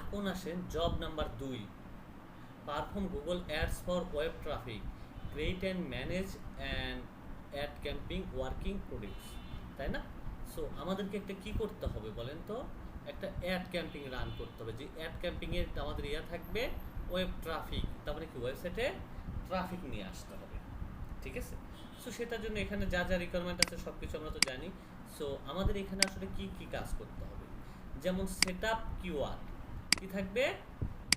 এখন আসেন job number 2, perform Google ads for web traffic, create and manage and ad camping working products, তাই না? So আমাদেরকে একটা কি করতে হবে বলেন তো, একটা অ্যাড ক্যাম্পিং রান করতে হবে। যে অ্যাড ক্যাম্পিংয়ের আমাদের ইয়া থাকবে ওয়েব ট্রাফিক, তারপরে কি ওয়েবসাইটে ট্রাফিক নিয়ে আসতে হবে, ঠিক আছে? সো সেটার জন্য এখানে যা যা রিকোয়ারমেন্ট আছে সব কিছু আমরা তো জানি। সো আমাদের এখানে আসলে কি কি কাজ করতে হবে, যেমন সেট আপ কিওয়ার্ড কি থাকবে,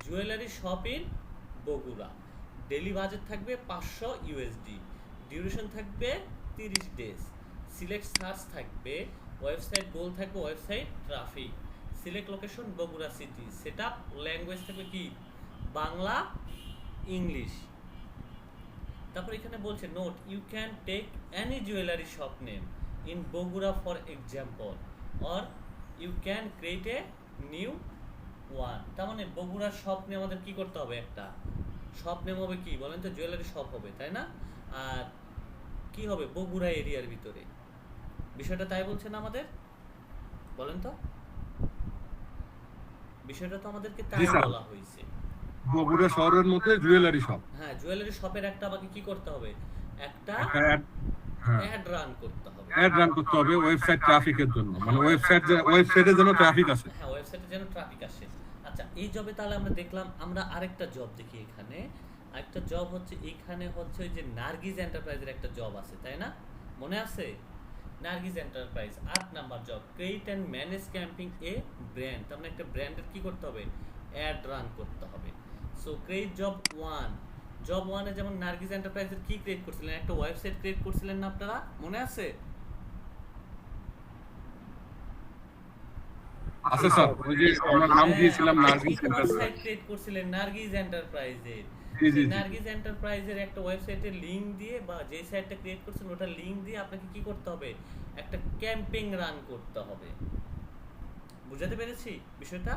jewellery shop in Bogura, daily budget থাকবে 500 ইউএসডি, ডিউরেশন থাকবে 30 ডেজ, সিলেক্ট সার্চ থাকবে, ওয়েবসাইট গোল থাকবে website traffic, select location Bogura city, set up language থাকবে কি বাংলা ইংলিশ। তারপর এখানে বলছে note you can take any jewellery shop name in Bogura for example or you can create a new one. তার মানে বগুড়ার শপ নেম আমাদের কি করতে হবে, একটা শপ নেম হবে কি বলেন তো, জুয়েলারি শপ হবে, তাই না? আর কি হবে বগুড়া এরিয়ার ভিতরে, বিষয়টা তাই বলছে না আমাদের, বলেন তো? বিষয়টা তো আমাদেরকে তাই বলা হয়েছে, বগুড়া শহরের মধ্যে জুয়েলারি শপ। হ্যাঁ জুয়েলারি শপের একটা আমাকে কি করতে হবে, একটা অ্যাড রান করতে হবে, অ্যাড রান করতে হবে ওয়েবসাইট ট্রাফিকের জন্য, মানে ওয়েবসাইটে যেন ট্রাফিক আসে। হ্যাঁ ওয়েবসাইটে যেন ট্রাফিক আসে। আচ্ছা এই জবে তাহলে আমরা দেখলাম, আমরা আরেকটা জব দেখি এখানে, আরেকটা জব হচ্ছে এখানে হচ্ছে ওই যে নার্গিস এন্টারপ্রাইজের একটা জব আছে, তাই না? মনে আছে Nargis enterprise 8 number job, create and manage camping A brand, তার মানে একটা ব্র্যান্ডের কি করতে হবে, অ্যাড রান করতে হবে। সো ক্রিয়েট জব 1, জব 1 এ যেমন নার্গিস এন্টারপ্রাইজের কি ক্রিয়েট করছিলেন, একটা ওয়েবসাইট ক্রিয়েট করছিলেন না আপনারা, মনে আছে? আচ্ছা স্যার, ওই যে আমরা নাম দিয়েছিলাম নার্গিস এন্টারপ্রাইজ, ওয়েবসাইট ক্রিয়েট করছিলেন নার্গিস এন্টারপ্রাইজের, জি জি সেই জি, নার্গিস এন্টারপ্রাইজের একটা ওয়েবসাইটের লিংক দিয়ে বা যে সাইটটা ক্রিয়েট করছেন ওটার লিংক দিয়ে আপনাকে কি করতে হবে, একটা ক্যাম্পেইন রান করতে হবে। বুঝাতে পেরেছি বিষয়টা?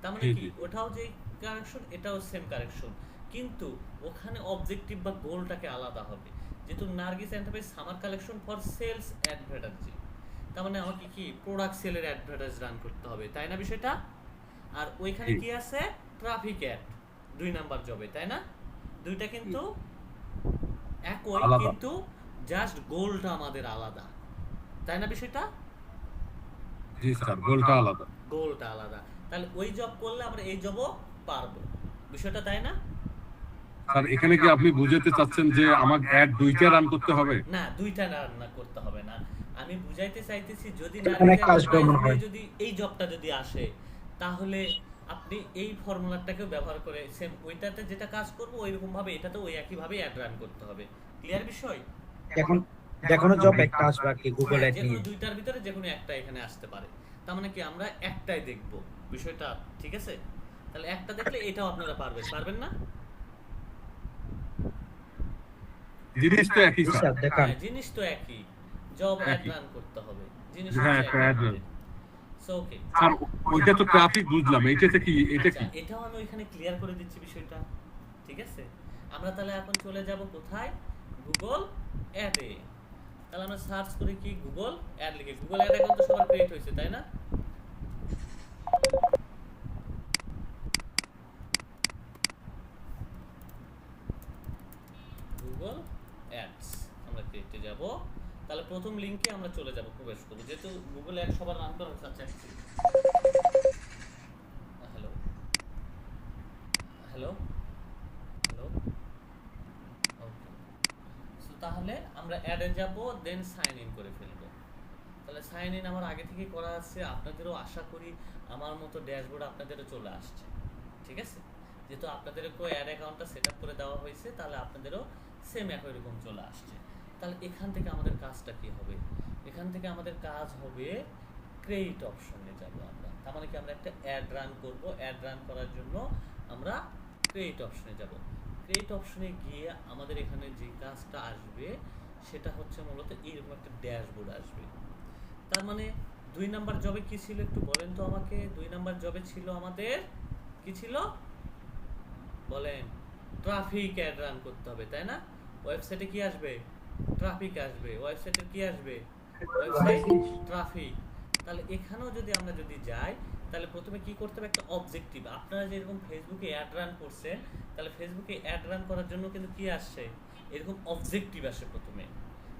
তার মানে জি কি জি, ওটাও যে কারেকশন এটাও সেম কারেকশন, কিন্তু ওখানে অবজেক্টিভ বা গোলটাকে আলাদা হবে। যেহেতু Nargis enterprise summer collection for sales advertising, তার মানে আমাকে কি প্রোডাক্ট সেলের অ্যাডভার্টাইজ রান করতে হবে, তাই না বিষয়টা? আর ওইখানে জি, কি আছে, ট্রাফিক অ্যাড 2 নাম্বার জবে, তাই না? দুইটা কিন্তু একই, আলাদা। কিন্তু জাস্ট গোলটা আমাদের আলাদা, তাই না বিষয়টা? জি স্যার, গোলটা আলাদা। গোলটা আলাদা, তাহলে ওই জব করলে আমরা এই জবও পারবো, বিষয়টা তাই না? স্যার এখানে কি আপনি বুঝাতে চাচ্ছেন যে আমাকে অ্যাড দুইটা রান করতে হবে? না দুইটা রান্না করতে হবে না, আমি বুঝাইতে চাইতেছি যদি অনেক কাজ মনে হয়। যদি এই জবটা যদি আসে, তাহলে আপনি এই ফর্মুলাটাকেও ব্যবহার করে সেম ওইটাতে যেটা কাজ করবো ওইরকম ভাবে এটাতে ওই একই ভাবে অ্যাড রান করতে হবে। ক্লিয়ার বিষয়? এখন যেকোনো জব একটা আসবে আর কি গুগল হ্যাঁ, অ্যাড যে নিয়ে। কোনো দুইটার ভিতরে যে কোনো একটা এখানে আসতে পারে, তার মানে কি আমরা একটাই দেখব বিষয়টা, ঠিক আছে? তাহলে একটা দেখলে এটাও আপনারা পারবেন, পারবেন না? জিনিস তো একই জি স্যার, স্যার দেখান। হ্যাঁ জিনিস তো একই, জব অ্যাড একই। রান করতে হবে, জিনিস হ্যাঁ, হচ্ছে একটা একই অ্যাড রান। আমাদের। সো ওকে, স্যার ওইটা তো ট্রাফিক বুঝলাম, এইটাতে কি, এটা আচ্ছা কি? এটাও আমি ওইখানে ক্লিয়ার করে দিচ্ছি বিষয়টা, ঠিক আছে? আমরা তাহলে এখন চলে যাব কোথায়, গুগল অ্যাডে। তাহলে আমরা সার্চ করি কি গুগল অ্যাড লিখে, গুগল অ্যাড অ্যাকাউন্ট তো সবার ক্রিয়েট হয়েছে তাই না? গুগল অ্যাডস আমরা ক্রিয়েটে যাব, তাহলে প্রথম লিংকে আমরা চলে যাব, প্রবেশ করব, যেহেতু গুগল অ্যাড সবার রান করা হচ্ছে। আচ্ছা হ্যালো হ্যালো হ্যালো, ওকে। সো তাহলে আমরা অ্যাডে যাব, দেন সাইন ইন করে ফেলবো। তাহলে সাইন ইন আমার আগে থেকে করা আছে, আপনাদেরও আশা করি আমার মতো ড্যাশবোর্ড আপনাদেরও চলে আসছে, ঠিক আছে? যেহেতু আপনাদেরকেও অ্যাড অ্যাকাউন্টটা সেট আপ করে দেওয়া হয়েছে, তাহলে আপনাদেরও সেম একই রকম চলে আসছে। তাহলে এখান থেকে আমাদের কাজটা কি হবে, এখান থেকে আমাদের কাজ হবে ক্রিয়েট অপশনে যাব আমরা, তার মানে কি আমরা একটা অ্যাড রান করব, অ্যাড রান করার জন্য আমরা ক্রিয়েট অপশনে যাব। ক্রিয়েট অপশনে গিয়ে আমাদের এখানে যে কাজটা আসবে সেটা হচ্ছে মূলত এরকম একটা ড্যাশবোর্ড আসবে। তার মানে 2 নাম্বার জবে কি ছিল একটু বলেন তো আমাকে, 2 নাম্বার জবে ছিল আমাদের কি ছিল বলেন, ট্রাফিক অ্যাড রান করতে হবে, তাই না? ওয়েবসাইটে কি আসবে, ট্রাফিক আসবে, ওয়েবসাইটে কি আসবে, ওয়েবসাইট ট্রাফিক। তাহলে এখানেও যদি আমরা যাই, তাহলে প্রথমে কি করতে হবে, একটা অবজেক্টিভ। আপনারা যেরকম ফেসবুকে অ্যাড রান করছেন, তাহলে ফেসবুকে অ্যাড রান করার জন্য কিন্তু কি আসছে, এরকম অবজেক্টিভ আসে প্রথমে।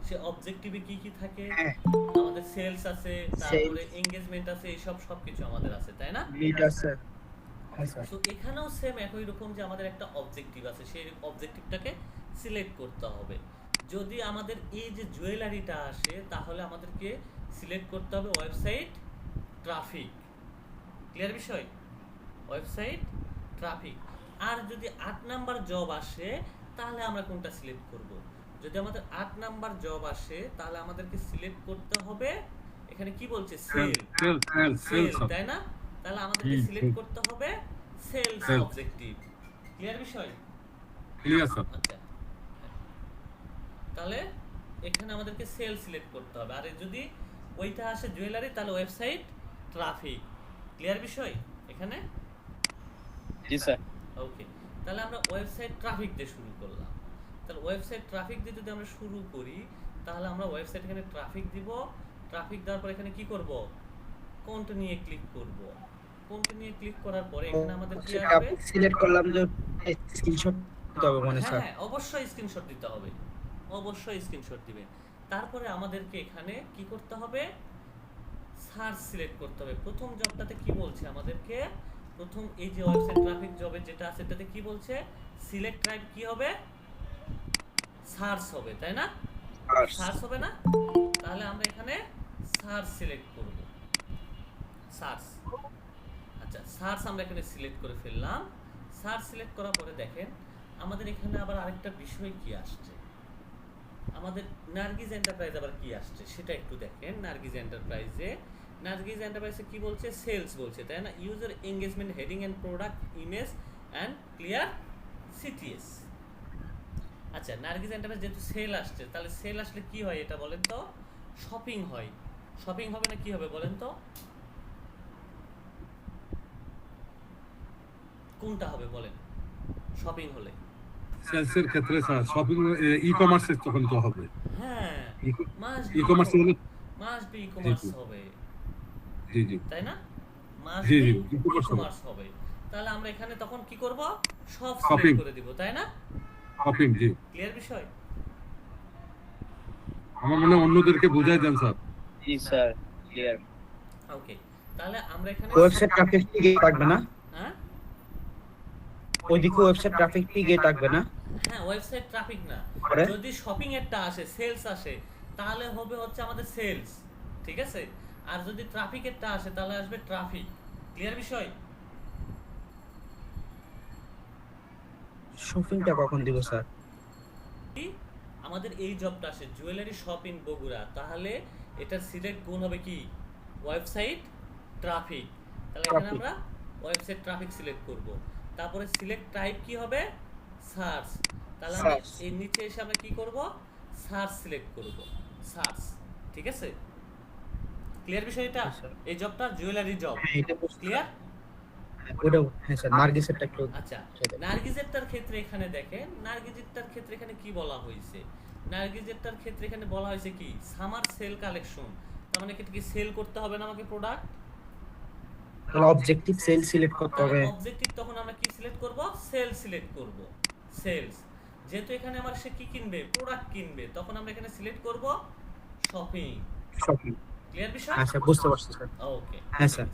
সে অবজেক্টিভে কি কি থাকে, হ্যাঁ আমাদের সেলস আছে, তারপরে এঙ্গেজমেন্ট আছে, এইসব সবকিছু আমাদের আছে, তাই না? লিড আছে। হ্যাঁ স্যার। সো এখানেও সেম একই রকম যে আমাদের একটা অবজেক্টিভ আছে, সেই অবজেক্টিভটাকে সিলেক্ট করতে হবে। যদি আমাদের এই যে জুয়েলারিটা আসে, তাহলে আমাদেরকে সিলেক্ট করতে হবে ওয়েবসাইট ট্রাফিক। ক্লিয়ার বিষয়? Website traffic. আর যদি 8 নাম্বার জব আসে, তাহলে আমরা কোনটা সিলেক্ট করব? যদি আমাদের 8 নাম্বার জব আসে, তাহলে আমাদেরকে সিলেক্ট করতে হবে, এখানে কি বলছে, সেল। সেল, তাই না? তাহলে আমাদেরকে সিলেক্ট করতে হবে সেলস অবজেক্টিভ। ক্লিয়ার বিষয়? Clear sir. আচ্ছা, তাহলে এখানে আমাদেরকে সেল সিলেক্ট করতে হবে। আর যদি ওইটা আসে জুয়েলারি, তাহলে ওয়েবসাইট ট্রাফিক। ক্লিয়ার বিষয় এখানে? জি স্যার। ওকে, তাহলে আমরা ওয়েবসাইট ট্রাফিক দিয়ে শুরু করলাম। তাহলে ওয়েবসাইট ট্রাফিক দিয়ে যদি আমরা শুরু করি, তাহলে আমরা ওয়েবসাইট এখানে ট্রাফিক দিব। ট্রাফিক দেওয়ার পর এখানে কি করব, কন্টিনিউ ক্লিক করব। কন্টিনিউ ক্লিক করার পরে এখানে আমাদের কি আসবে, সিলেক্ট করলাম যে স্ক্রিনশট দিতে হবে মনে স্যার। হ্যাঁ অবশ্যই স্ক্রিনশট দিতে হবে, অবশ্যই স্ক্রিনশট দিবেন। তারপরে আমাদেরকে এখানে কি করতে হবে, সার্চ সিলেক্ট করতে হবে। প্রথম জবটাতে কি বলছে আমাদেরকে, প্রথম এই যে ওয়েবসাইট ট্রাফিক জবে যেটা আছে, এটাতে কি বলছে, সিলেক্ট টাইপ কি হবে, সার্চ হবে, তাই না? সার্চ হবে না? তাহলে আমরা এখানে সার্চ সিলেক্ট করব, সার্চ। আচ্ছা, সার্চ আমরা এখানে সিলেক্ট করে ফেললাম। সার্চ সিলেক্ট করার পরে দেখেন আমাদের এখানে আবার আরেকটা বিষয় কি আসছে, আমাদের নার্গিস এন্টারপ্রাইজ আবার কি আসছে সেটা একটু দেখেন। নার্গিস এন্টারপ্রাইজে কি বলছে, সেলস বলছে, তাই না? User engagement heading and product image and clear CTS. আচ্ছা, নার্গিস এন্টারপ্রাইজ যেহেতু সেল আসছে, তাহলে সেল আসলে কি হয় এটা বলেন তো, শপিং হয়। শপিং হবে না কি হবে বলেন তো, কোনটা হবে বলেন শপিং হলে? সেলসের ক্ষেত্রে স্যার শপিং ই কমার্সে তখন তো হবে। হ্যাঁ, ই কমার্স হলে মাস্ট বি ই কমার্স হবে, জি জি তাই না? মাস্ট জি বি জি ই কমার্স হবে। তাহলে আমরা এখানে তখন কি করব, সব Shopping. সিলেক্ট করে দিব, তাই না? শপিং জি। ক্লিয়ার বিষয়? আমার মনে হয় অন্যদেরকে বুঝাই দেন স্যার। জি স্যার, ক্লিয়ার। ওকে, তাহলে আমরা এখানে ওয়েবসাইট ট্রাফিক গিয়ে থাকবে না, হ্যাঁ ওইদিকে ওয়েবসাইট ট্রাফিক গিয়ে থাকবে না। হ্যাঁ ওয়েবসাইট ট্রাফিক না, পরে? যদি শপিং এরটা আসে, সেলস আসে, তাহলে হবে হচ্ছে আমাদের সেলস, ঠিক আছে? আর যদি ট্রাফিক এরটা আসে, তাহলে আসবে ট্রাফিক। ক্লিয়ার বিষয়? শপিংটা কখন দিব স্যার? কি আমাদের এই জবটা আসে জুয়েলারি শপ ইন বগুড়া, তাহলে এটা সিলেক্ট গুণ হবে কি, ওয়েবসাইট ট্রাফিক। তাহলে এখানে Traffic. আমরা ওয়েবসাইট ট্রাফিক সিলেক্ট করব। তারপরে সিলেক্ট টাইপ কি হবে, সার্চ। তাহলে আমরা Search. এই নিচে এসে আমরা কি করব, সার্চ সিলেক্ট করব, সার্চ। ঠিক আছে? ক্লিয়ার বিষয়টা? Yes, sir. এই জবটা জুয়েলারি জব। হ্যাঁ, এটা বুঝতে- ক্লিয়ার? ওটা হ্যাঁ স্যার, নার্গিসেরটা একটু আচ্ছা, সেটা। নার্গিজেরটার ক্ষেত্রে এখানে দেখেন, নার্গিজেরটার ক্ষেত্রে এখানে কি বলা হয়েছে, নার্গিজেরটার ক্ষেত্রে এখানে বলা হয়েছে কি, সামার সেল কালেকশন। তার মানে কি সেল করতে হবে না আমাকে প্রোডাক্ট? তাহলে অবজেক্টিভ সেল সিলেক্ট করতে হবে। অবজেক্টিভ তখন আমরা কি সিলেক্ট করব, সেল সিলেক্ট করব, সেলস। যেহেতু এখানে আমার সে কি কিনবে, প্রোডাক্ট কিনবে, তখন আমরা এখানে সিলেক্ট করব শপিং। শপিং। ক্লিয়ার বিষয়? আচ্ছা, বুঝতে পারছি স্যার। ওকে, হ্যাঁ, স্যার।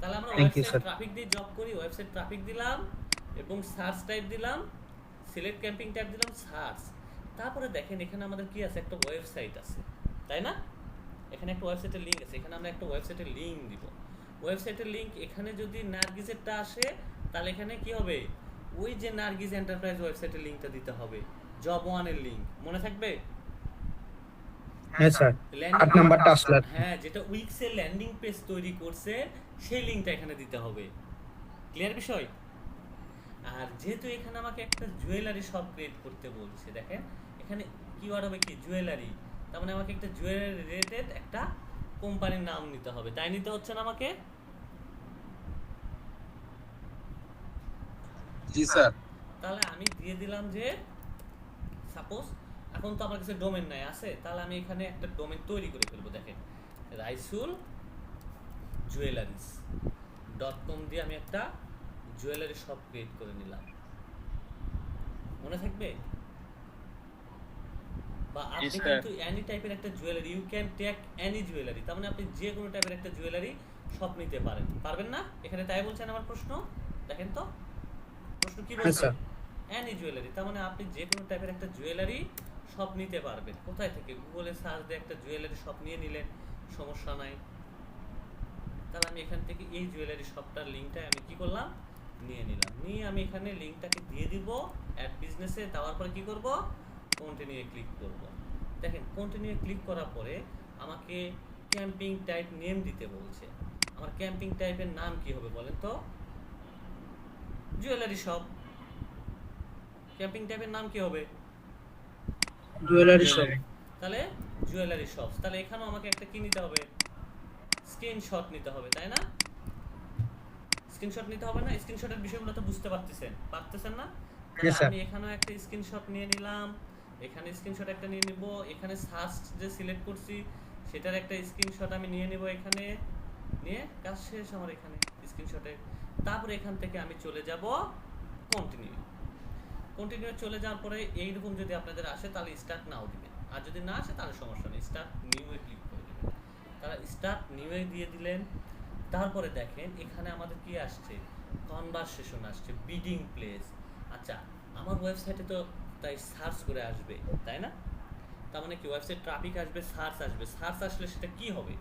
তাহলে আমরা Thank you, website sir. Traffic দিয়ে জব করি, ওয়েবসাইট ট্রাফিক দিলাম এবং সার্চ টাইপ দিলাম, সিলেক্ট ক্যাম্পিং টাইপ দিলাম, সার্চ। তারপরে দেখেন এখানে আমাদের কি আছে, একটা ওয়েবসাইট আছে, তাই না? এখানে একটা ওয়েবসাইটের লিংক আছে, এখানে আমরা একটা ওয়েবসাইটের লিংক দিব। ওয়েবসাইটের লিংক এখানে যদি নার্গিসেরটা আসে, তাহলে এখানে কি হবে, ওই যে নার্গিস এন্টারপ্রাইজ ওয়েবসাইটের লিংকটা দিতে হবে, জব ওয়ানের লিংক, মনে থাকবে? হ্যাঁ স্যার, 8 নাম্বারটা আসলে। হ্যাঁ, যেটা উইক্সের ল্যান্ডিং পেজ তৈরি করছে, সেই লিংকটা এখানে দিতে হবে। ক্লিয়ার বিষয়? আর যেহেতু এখানে আমাকে একটা জুয়েলারি শপ ক্রিয়েট করতে বলছে, দেখেন এখানে কিওয়ার্ড হবে কি, জুয়েলারি। তার মানে আমাকে একটা জুয়েলারি রিলেটেড একটা কোম্পানির নাম নিতে হবে, তাই নিতে হচ্ছে না আমাকে? জি স্যার। তাহলে আমি দিয়ে দিলাম যে, সাপোজ এখন তো আমার কাছে ডোমেন নাই আছে, তাহলে আমি এখানে একটা ডোমেন তৈরি করে ফেলবো। দেখেন রাইসুল জুয়েলারিস .com দিয়ে আমি একটা জুয়েলারি শপ ক্রিয়েট করে নিলাম। মনে থাকবে? বা আপনি sir. কিন্তু এনি টাইপের একটা jewellery, you can take any jewellery, তার মানে আপনি যে কোনো টাইপের একটা জুয়েলারি শপ নিতে পারেন। পারবেন না? এখানে তাই বলছেন আমার প্রশ্ন। দেখেন তো প্রশ্ন কি হ্যাঁ বলছে, স্যার। এনি জুয়েলারি, তার মানে আপনি যে কোনো টাইপের একটা জুয়েলারি শপ নিতে পারবেন। কোথায় থেকে? গুগলে সার্চ দিয়ে একটা জুয়েলারি শপ নিয়ে নিলেন, সমস্যা নাই। তাহলে আমি এখান থেকে এই জুয়েলারি শপটার লিঙ্কটা আমি কি করলাম, নিয়ে নিলাম। নিয়ে আমি এখানে লিঙ্কটাকে দিয়ে দিব অ্যাড বিজনেসে। দেওয়ার পরে কি করব, কন্টিনিউ ক্লিক করব। দেখেন কন্টিনিউ ক্লিক করার পরে আমাকে ক্যাম্পিং টাইপ নেম দিতে বলছে। আমার ক্যাম্পিং টাইপের নাম কি হবে বলেন তো? Jewellery shop. ক্যাম্পিং টাইপের নাম কি হবে? Jewellery shop. তাহলে জুয়েলারি শপ। তাহলে এখানেও আমাকে একটা কি নিতে হবে, স্ক্রিনশট নিতে হবে, তাই না? স্ক্রিনশট নিতে হবে না? স্ক্রিনশটের বিষয়গুলো তো বুঝতে পারতেছেন না? তাহলে Yes, sir. আমি এখানেও একটা স্ক্রিনশট নিয়ে নিলাম, এখানে স্ক্রিনশট একটা নিয়ে নিব, এখানে সার্চ যে সিলেক্ট করছি সেটার একটা স্ক্রিনশট আমি নিয়ে নিব, এখানে নিয়ে কাজ শেষ আমার এখানে স্ক্রিনশটে। তারপরে এখান থেকে আমি চলে যাব কন্টিনিউ। কন্টিনিউ চলে যাওয়ার পরে এইরকম যদি আপনাদের আসে তাহলে স্টার্ট নাও দিবেন, আর যদি না আসে তাহলে সমস্যা নেই, স্টার্ট নিউ এ ক্লিক করে দিবেন। তাহলে স্টার্ট নিউ এ দিয়ে দিলেন। তারপরে দেখেন এখানে আমাদের কি আসছে, কনভারসেশন আসছে, বিডিং প্লেস। আচ্ছা আমার ওয়েবসাইটে তো তাই সার্চ করে আসবে, তাই না? তার মানে কি ওয়েবসাইট ট্রাফিক আসবে, সার্চ আসবে। সার্চ আসলে সেটা কি হবে,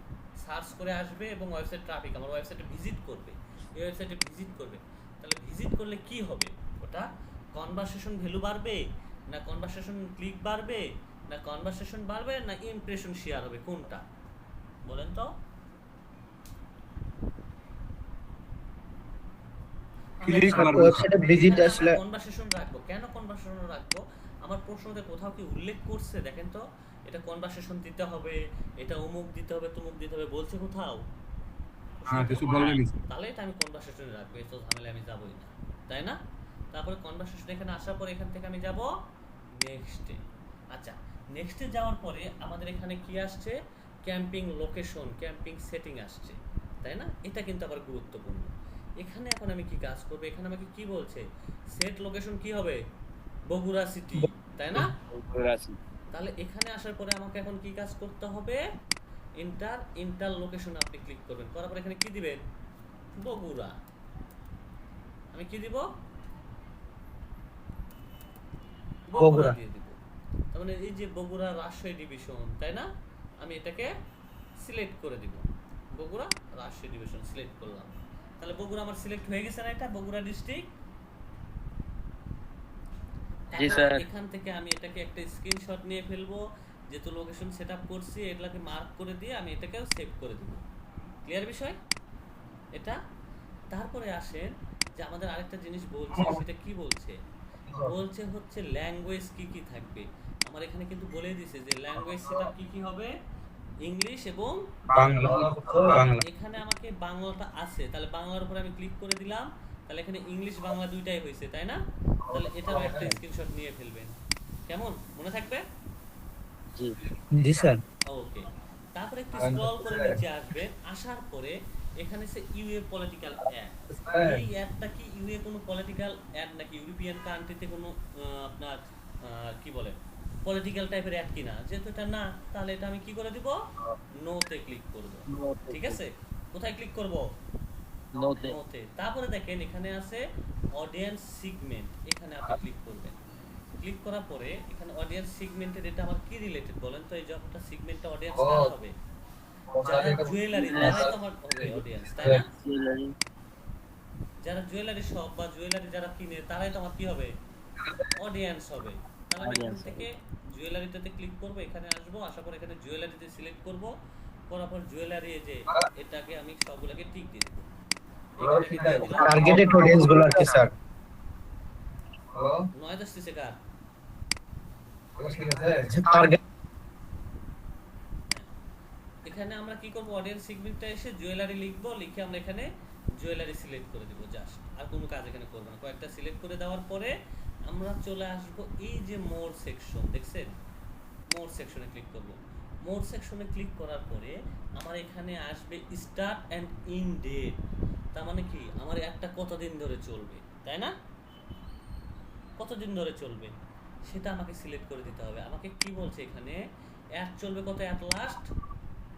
সার্চ করে আসবে এবং ওয়েবসাইট ট্রাফিক আমার ওয়েবসাইটে ভিজিট করবে, এই ওয়েবসাইটে ভিজিট করবে। তাহলে ভিজিট করলে কি হবে, ওটা কনভারসেশন ভ্যালু বাড়বে, না কনভারসেশন ক্লিক বাড়বে, না কনভারসেশন বাড়বে, না ইমপ্রেশন শেয়ার হবে, কোনটা বলেন তো? ক্লিক করার ওয়েবসাইটে ভিজিট আসলে কনভারসেশন রাখবো। কেন কনভারসেশন রাখবো? আমার প্রশ্নতে কোথাও কি উল্লেখ করছে দেখেন তো, এটা কনভারসেশন দিতে হবে, এটা অমুক দিতে হবে, তমুক দিতে হবে, বলছে কোথাও? হ্যাঁ কিছু বলবেন তাহলে এটা আমি কনভারসেশনে রাখবো, এত ঝামেলা আমি যাবই না, তাই না? তারপরে কনভারসেশন এখানে আসার পরে এখান থেকে আমি যাব নেক্সটে। আচ্ছা নেক্সটে যাওয়ার পরে আমাদের এখানে কি আসছে, ক্যাম্পিং লোকেশন, ক্যাম্পিং সেটিং আসছে, তাই না? এটা কিন্তু আবার গুরুত্বপূর্ণ। এখানে এখন আমি কি কাজ করব, এখানে আমাকে কি বলছে, সেট লোকেশন কি হবে, বগুড়া সিটি, তাই না? তাহলে এখানে আসার পরে আমাকে এখন কি কাজ করতে হবে, ইন্টার লোকেশন আপনি ক্লিক করবেন, করার পর এখানে কি দিবেন, বগুড়া। আমি কি দিব, বগুড়া দিয়ে দিব। তার মানে এই যে বগুড়া রাজশাহী ডিভিশন, তাই না? আমি এটাকে সিলেক্ট করে দিব, বগুড়া রাজশাহী ডিভিশন সিলেক্ট করলাম। তাহলে বগুড়া আমার সিলেক্ট হয়ে গেছে না, এটা বগুড়া ডিস্ট্রিক্ট। জি স্যার। এখান থেকে আমি এটাকে একটা স্ক্রিনশট নিয়ে ফেলবো, যেহেতু লোকেশন সেটআপ করছি, এটাকে মার্ক করে দিয়ে আমি এটাকেও সেভ করে দিব। ক্লিয়ার বিষয় এটা? তারপরে আসেন যে আমাদের আরেকটা জিনিস বলছে, সেটা কি বলছে, বলছে হচ্ছে ল্যাঙ্গুয়েজ কি কি থাকবে। আমার এখানে কিন্তু বলে দিয়েছে যে ল্যাঙ্গুয়েজ সেটআপ কি কি হবে, ইংলিশ এবং বাংলা। বাংলা। এখানে আমাকে বাংলাটা আছে, তাহলে বাংলার উপরে আমি ক্লিক করে দিলাম, তাহলে এখানে ইংলিশ বাংলা দুইটাই হয়েছে, তাই না? তাহলে এটারও একটা স্ক্রিনশট নিয়ে ফেলবেন, কেমন মনে থাকবে? জি জি স্যার। ওকে। তারপরে একটু স্ক্রল করে নিচে আসবেন, আসার পরে এখানে সে ইউএ পলিটিক্যাল অ্যাড। এই অ্যাডটা কি ইউএ কোনো পলিটিক্যাল অ্যাড নাকি ইউরোপিয়ান কান্ট্রিতে কোনো আপনার কি বলে পলিটিক্যাল টাইপের অ্যাড কিনা? যেহেতু এটা না, তাহলে এটা আমি কি করে দিব, নোতে ক্লিক করব। ঠিক আছে, কোথায় ক্লিক করব, নোতে। নোতে। তারপরে দেখেন এখানে আছে অডিয়েন্স সিগমেন্ট, এখানে আপনি ক্লিক করবেন। ক্লিক করার পরে এখানে অডিয়েন্স সিগমেন্টের এটা আমার কি রিলেটেড বলেন তো, এই যখনটা সিগমেন্টটা অডিয়েন্স কার হবে, যারা জুয়েলারি তারাই তো আমার হবে অডিয়েন্স, তাই না? যারা জুয়েলারি শপ বা জুয়েলারি যারা কিনে তারাই তো আমার কি হবে, অডিয়েন্স হবে। তাহলে আমি এখান থেকে জুয়েলারিটাতে ক্লিক করব, এখানে আসবো, আসার পর এখানে জুয়েলারিতে সিলেক্ট করব, করার পর জুয়েলারি যে এটাকে আমি সবগুলোকে টিক দিয়ে দেব। টার্গেটেড অডিয়েন্স গুলো আর কি স্যার? নয় আসতেছে কার, টার্গেট। এখানে আমরা কি করব, অডিয়েন্স সিগমেন্টটা এসে জুয়েলারি লিখবো, লিখে আমরা এখানে জুয়েলারি সিলেক্ট করে দিব, জাস্ট আর কোনো কাজ এখানে করব না। কয়েকটা সিলেক্ট করে দেওয়ার পরে আমরা চলে আসব এই যে মোর সেকশন, দেখছেন মোর সেকশনে ক্লিক করব। মোর সেকশনে ক্লিক করার পরে আমার এখানে আসবে স্টার্ট অ্যান্ড ইন ডেট। তার মানে কি আমার একটা কতদিন ধরে চলবে, তাই না? কতদিন ধরে চলবে সেটা আমাকে সিলেক্ট করে দিতে হবে। আমাকে কি বলছে এখানে, অ্যাড চলবে কত, অ্যাট লাস্ট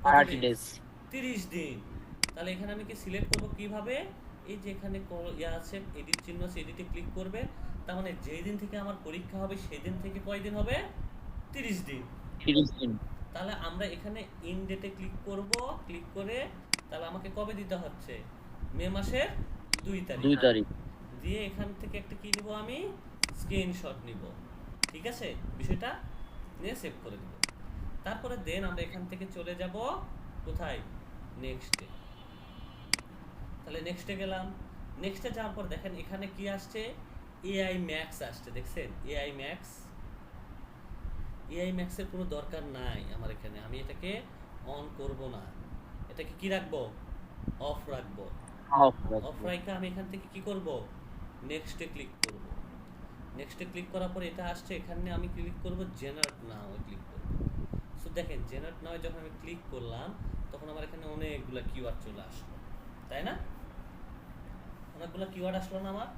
30 days. 30 দিন। তাহলে এখানে আমি কি সিলেক্ট করব কিভাবে, এই যে এখানে ইয়া আছে এডিট চিহ্ন আছে, এডিটে ক্লিক করবে। তার মানে যেই দিন থেকে আমার পরীক্ষা হবে সেই দিন থেকে কয় দিন হবে, 30 দিন। 30 দিন। তাহলে আমরা এখানে ইন ডেটে ক্লিক করব, ক্লিক করে তাহলে আমাকে কবে দিতে হচ্ছে, মে মাসের 2 তারিখ 2 তারিখ। দিয়ে এখান থেকে একটা কি নিব, আমি স্ক্রিনশট নিব। ঠিক আছে, বিষয়টা নিয়ে সেভ করে দিব। তারপরে দেন আমরা এখান থেকে চলে যাব কোথায়, নেক্সটে। তাহলে নেক্সটে গেলাম। নেক্সটে যাওয়ার পর দেখেন এখানে কি আসছে, এআই ম্যাক্স আসছে, দেখছেন এআই ম্যাক্স। এআই ম্যাক্সের কোনো দরকার নাই আমার এখানে, আমি এটাকে অন করব না, এটাকে কি রাখবো, অফ রাখবো। অফ রাখা আমি এখান থেকে কি করব, নেক্সটে ক্লিক করব। নেক্সটে ক্লিক করার পর এটা আসছে, এখানে আমি ক্লিক করব জেনারেট নাও ক্লিক করব। সো দেখেন জেনারেট নাও যখন আমি ক্লিক করলাম তখন আমার এখানে অনেকগুলো কিওয়ার্ড চলে আসলো, তাই না? অনেকগুলো কিওয়ার্ড আসলো না আমার?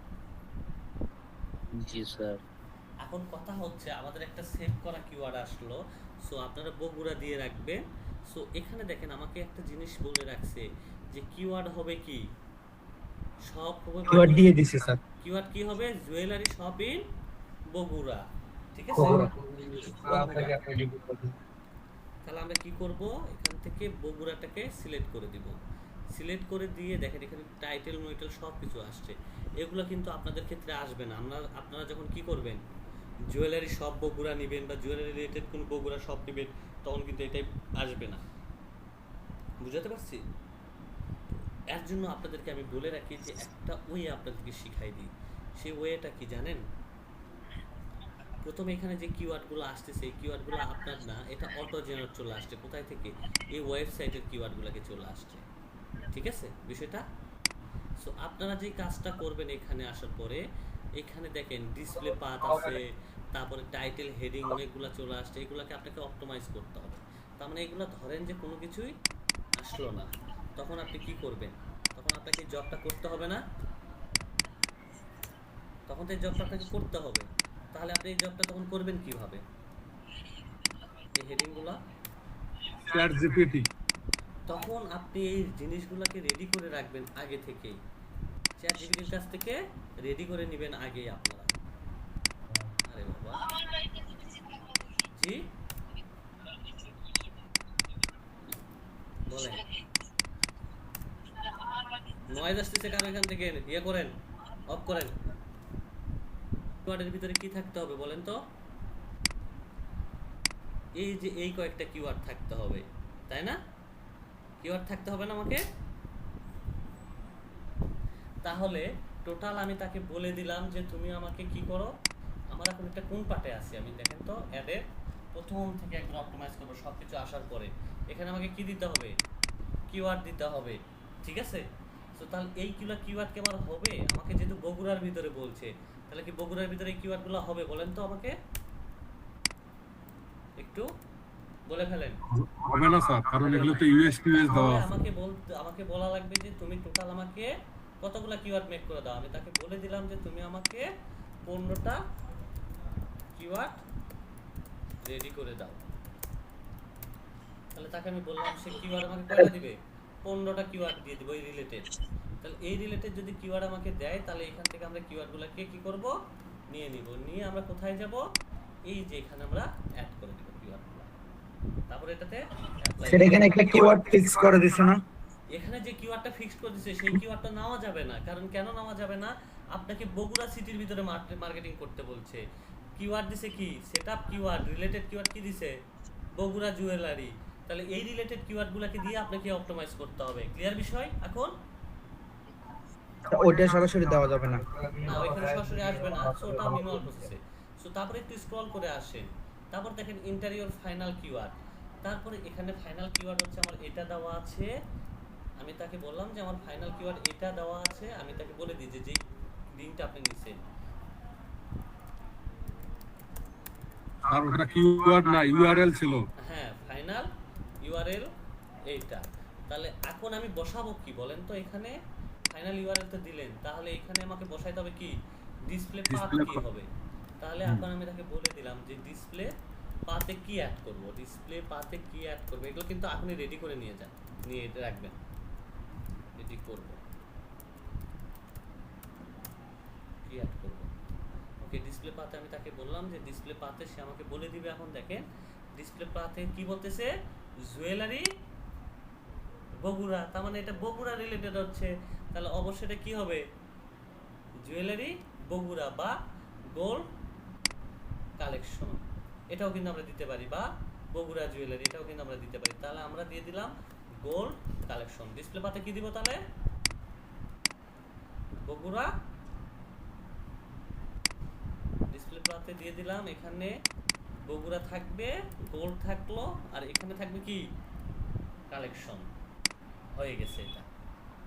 জি স্যার। এখন কথা হচ্ছে আমাদের একটা সেভ করা কিওয়ার্ড আসলো, সো আপনারা বগুড়া দিয়ে রাখবেন। সো এখানে দেখেন আমাকে একটা জিনিস বলে রাখছে যে কিওয়ার্ড হবে কি, শপ হবে, কিওয়ার্ড দিয়ে দিছে স্যার। কিওয়ার্ড কি হবে, জুয়েলারি শপ ইন বগুড়া। ঠিক আছে, বগুড়া। তাহলে আমরা কি করব, এখান থেকে বগুড়াটাকে সিলেক্ট করে দিব। সিলেক্ট করে দিয়ে দেখেন এখানে টাইটেল মাইটেল সব কিছু আসছে। এগুলো কিন্তু আপনাদের ক্ষেত্রে আসবে না। আপনারা যখন কি করবেন, জুয়েলারি শপ বগুড়া নেবেন বা জুয়েলারি রিলেটেড কোনো বগুড়া শপ নেবেন, তখন কিন্তু এটাই আসবে না। বুঝাতে পারছি? এর জন্য আপনাদেরকে আমি বলে রাখি যে একটা ওয়ে আপনাদেরকে শিখাই দিই। সেই ওয়েটা কি জানেন, প্রথমে এখানে যে কিওয়ার্ডগুলো আসতেছে এই কিওয়ার্ডগুলো আপনার না, এটা অটো জেনারেট চলে আসছে কোথায় থেকে, এই ওয়েবসাইটের কিওয়ার্ডগুলোকে চলে আসছে। ঠিক আছে বিষয়টা? সো আপনারা যে কাজটা করবেন এখানে আসার পরে, এখানে দেখেন ডিসপ্লে পাথ আছে, তারপরে টাইটেল হেডিং অনেকগুলো চলে আসছে, এগুলোকে আপনাকে অপটিমাইজ করতে হবে। তার মানে এগুলো ধরেন যে কোনো কিছুই আসলো না, তখন আপনি কি করবেন, তখন আপনাকে জবটা করতে হবে না, তখন তো এই জবটা আপনাকে করতে হবে। তাহলে আপনি এই জবটা তখন করবেন কিভাবে, এই হেডিংগুলো, চ্যাট জিপিটি। তখন আপনি এই জিনিসগুলোকে রেডি করে রাখবেন আগে থেকেই, চ্যাট জিপিটির কাছ থেকে রেডি করে নেবেন আগেই আপনারা। আরে বাবা, জি বলেন, নয়েজ আসতেছে কারণ এখান থেকে ইয়ে করেন, অফ করেন। কিওয়ার্ডের ভিতরে কি থাকতে হবে বলেন তো, এই যে এই কয়েকটা কিওয়ার্ড থাকতে হবে, তাই না? কিওয়ার্ড থাকতে হবে না আমাকে? তাহলে টোটাল আমি তাকে বলে দিলাম যে তুমি আমাকে কি করো, আমার এখন একটা কোন পার্টে আছি আমি, দেখেন তো অ্যাডের প্রথম থেকে একদম অপটিমাইজ করবো সব কিছু আসার পরে। এখানে আমাকে কি দিতে হবে, কিওয়ার্ড দিতে হবে। ঠিক আছে, তো তাহলে এইগুলো কিওয়ার্ড কি আমার হবে, আমাকে যেহেতু বগুড়ার ভিতরে বলছে, তাহলে কি বগুড়ার ভিতরে এই কিওয়ার্ডগুলো হবে বলেন তো আমাকে, একটু বলে ফেলেন। হবে না স্যার, কারণ এগুলো তো ইউএস টিউএস দেওয়া আছে। আমাকে বলা লাগবে যে তুমি টোটাল আমাকে কতগুলো কিওয়ার্ড মেক করে দাও। আমি তাকে বলে দিলাম যে তুমি আমাকে 15টা কিওয়ার্ড রেডি করে দাও। তাহলে তাকে আমি বললাম সে কিওয়ার্ড আমাকে কয়টা দিবে, 15টা কিওয়ার্ড দিয়ে দিব এই রিলেটেড। তাহলে এই রিলেটেড যদি কিওয়ার্ড আমাকে দেয় তাহলে এখান থেকে আমরা কিওয়ার্ডগুলোকে কি করব, নিয়ে নিব। নিয়ে আমরা কোথায় যাব, এই যে এখানে আমরা অ্যাড করে দিব কিওয়ার্ডগুলো। তারপরে এটাতে অ্যাপ্লাই, সেটা এখানে একটা কিওয়ার্ড ফিক্স করে দিছে না? এখানে যে কিওয়ার্ডটা ফিক্স করে দিয়েছে সেই কিওয়ার্ডটা নেওয়া যাবে না। কারণ কেন নেওয়া যাবে না, আপনাকে বগুড়া সিটির ভিতরে মার্কেটিং করতে বলছে। কিওয়ার্ড দিছে কি, সেটআপ কিওয়ার্ড, রিলেটেড কিওয়ার্ড কি দিছে, বগুড়া জুয়েলারি। তাহলে এই রিলেটেড কিওয়ার্ডগুলোকে দিয়ে আপনাকে অপটিমাইজ করতে হবে। ক্লিয়ার বিষয়? এখন ওইটা সরাসরি দেওয়া যাবে না। না, ওইখানে সরাসরি আসবে না, সো ওটা ম্যানুয়াল প্রসেসে। সো তারপরে একটু স্ক্রল করে আসেন, তারপর দেখেন ইন্টারিয়র ফাইনাল কিওয়ার্ড। তারপরে এখানে ফাইনাল কিওয়ার্ড হচ্ছে আমার এটা দেওয়া আছে। আমি তাকে বললাম যে আমার ফাইনাল কিওয়ার্ড এটা দেওয়া আছে, আমি তাকে বলে দিই যে যেই লিংকটা আপনি নিছেন, আর ওটা কিওয়ার্ড না ইউআরএল ছিল। হ্যাঁ ফাইনাল ইউআরএল এইটা। তাহলে এখন আমি বসাবো কি বলেন তো, এখানে ফাইনাল ইউআরএল তো দিলেন, তাহলে এখানে আমাকে বসাইতে হবে কি ডিসপ্লে পাথ Display কি path। হবে। তাহলে হুম। এখন আমি তাকে বলে দিলাম যে ডিসপ্লে পাথে কি অ্যাড করব, ডিসপ্লে পাথে কি অ্যাড করব, এগুলো কিন্তু আপনি রেডি করে নিয়ে যান, নিয়ে রাখবেন, রেডি করব কি অ্যাড করব। ওকে, ডিসপ্লে পাথে আমি তাকে বললাম যে ডিসপ্লে পাথে সে আমাকে বলে দিবে। এখন দেখেন ডিসপ্লে পাথে কি বলতেছে, জুয়েলারি বগুড়া, তার মানে এটা বগুড়া রিলেটেড হচ্ছে, তাহলে অবশ্যই এটা কি হবে, জুয়েলারি বগুড়া বা গোল্ড কালেকশন, এটাও কিন্তু আমরা দিতে পারি, বা বগুড়া জুয়েলারি এটাও কিন্তু আমরা দিতে পারি। তাহলে আমরা দিয়ে দিলাম গোল্ড কালেকশন। ডিসপ্লে পাতে কি দিব তাহলে, বগুড়া, ডিসপ্লে পাতে দিয়ে দিলাম, এখানে বগুড়া থাকবে, গোল্ড থাকলো, আর এখানে থাকবে কি কালেকশন। হয়ে গেছে এটা।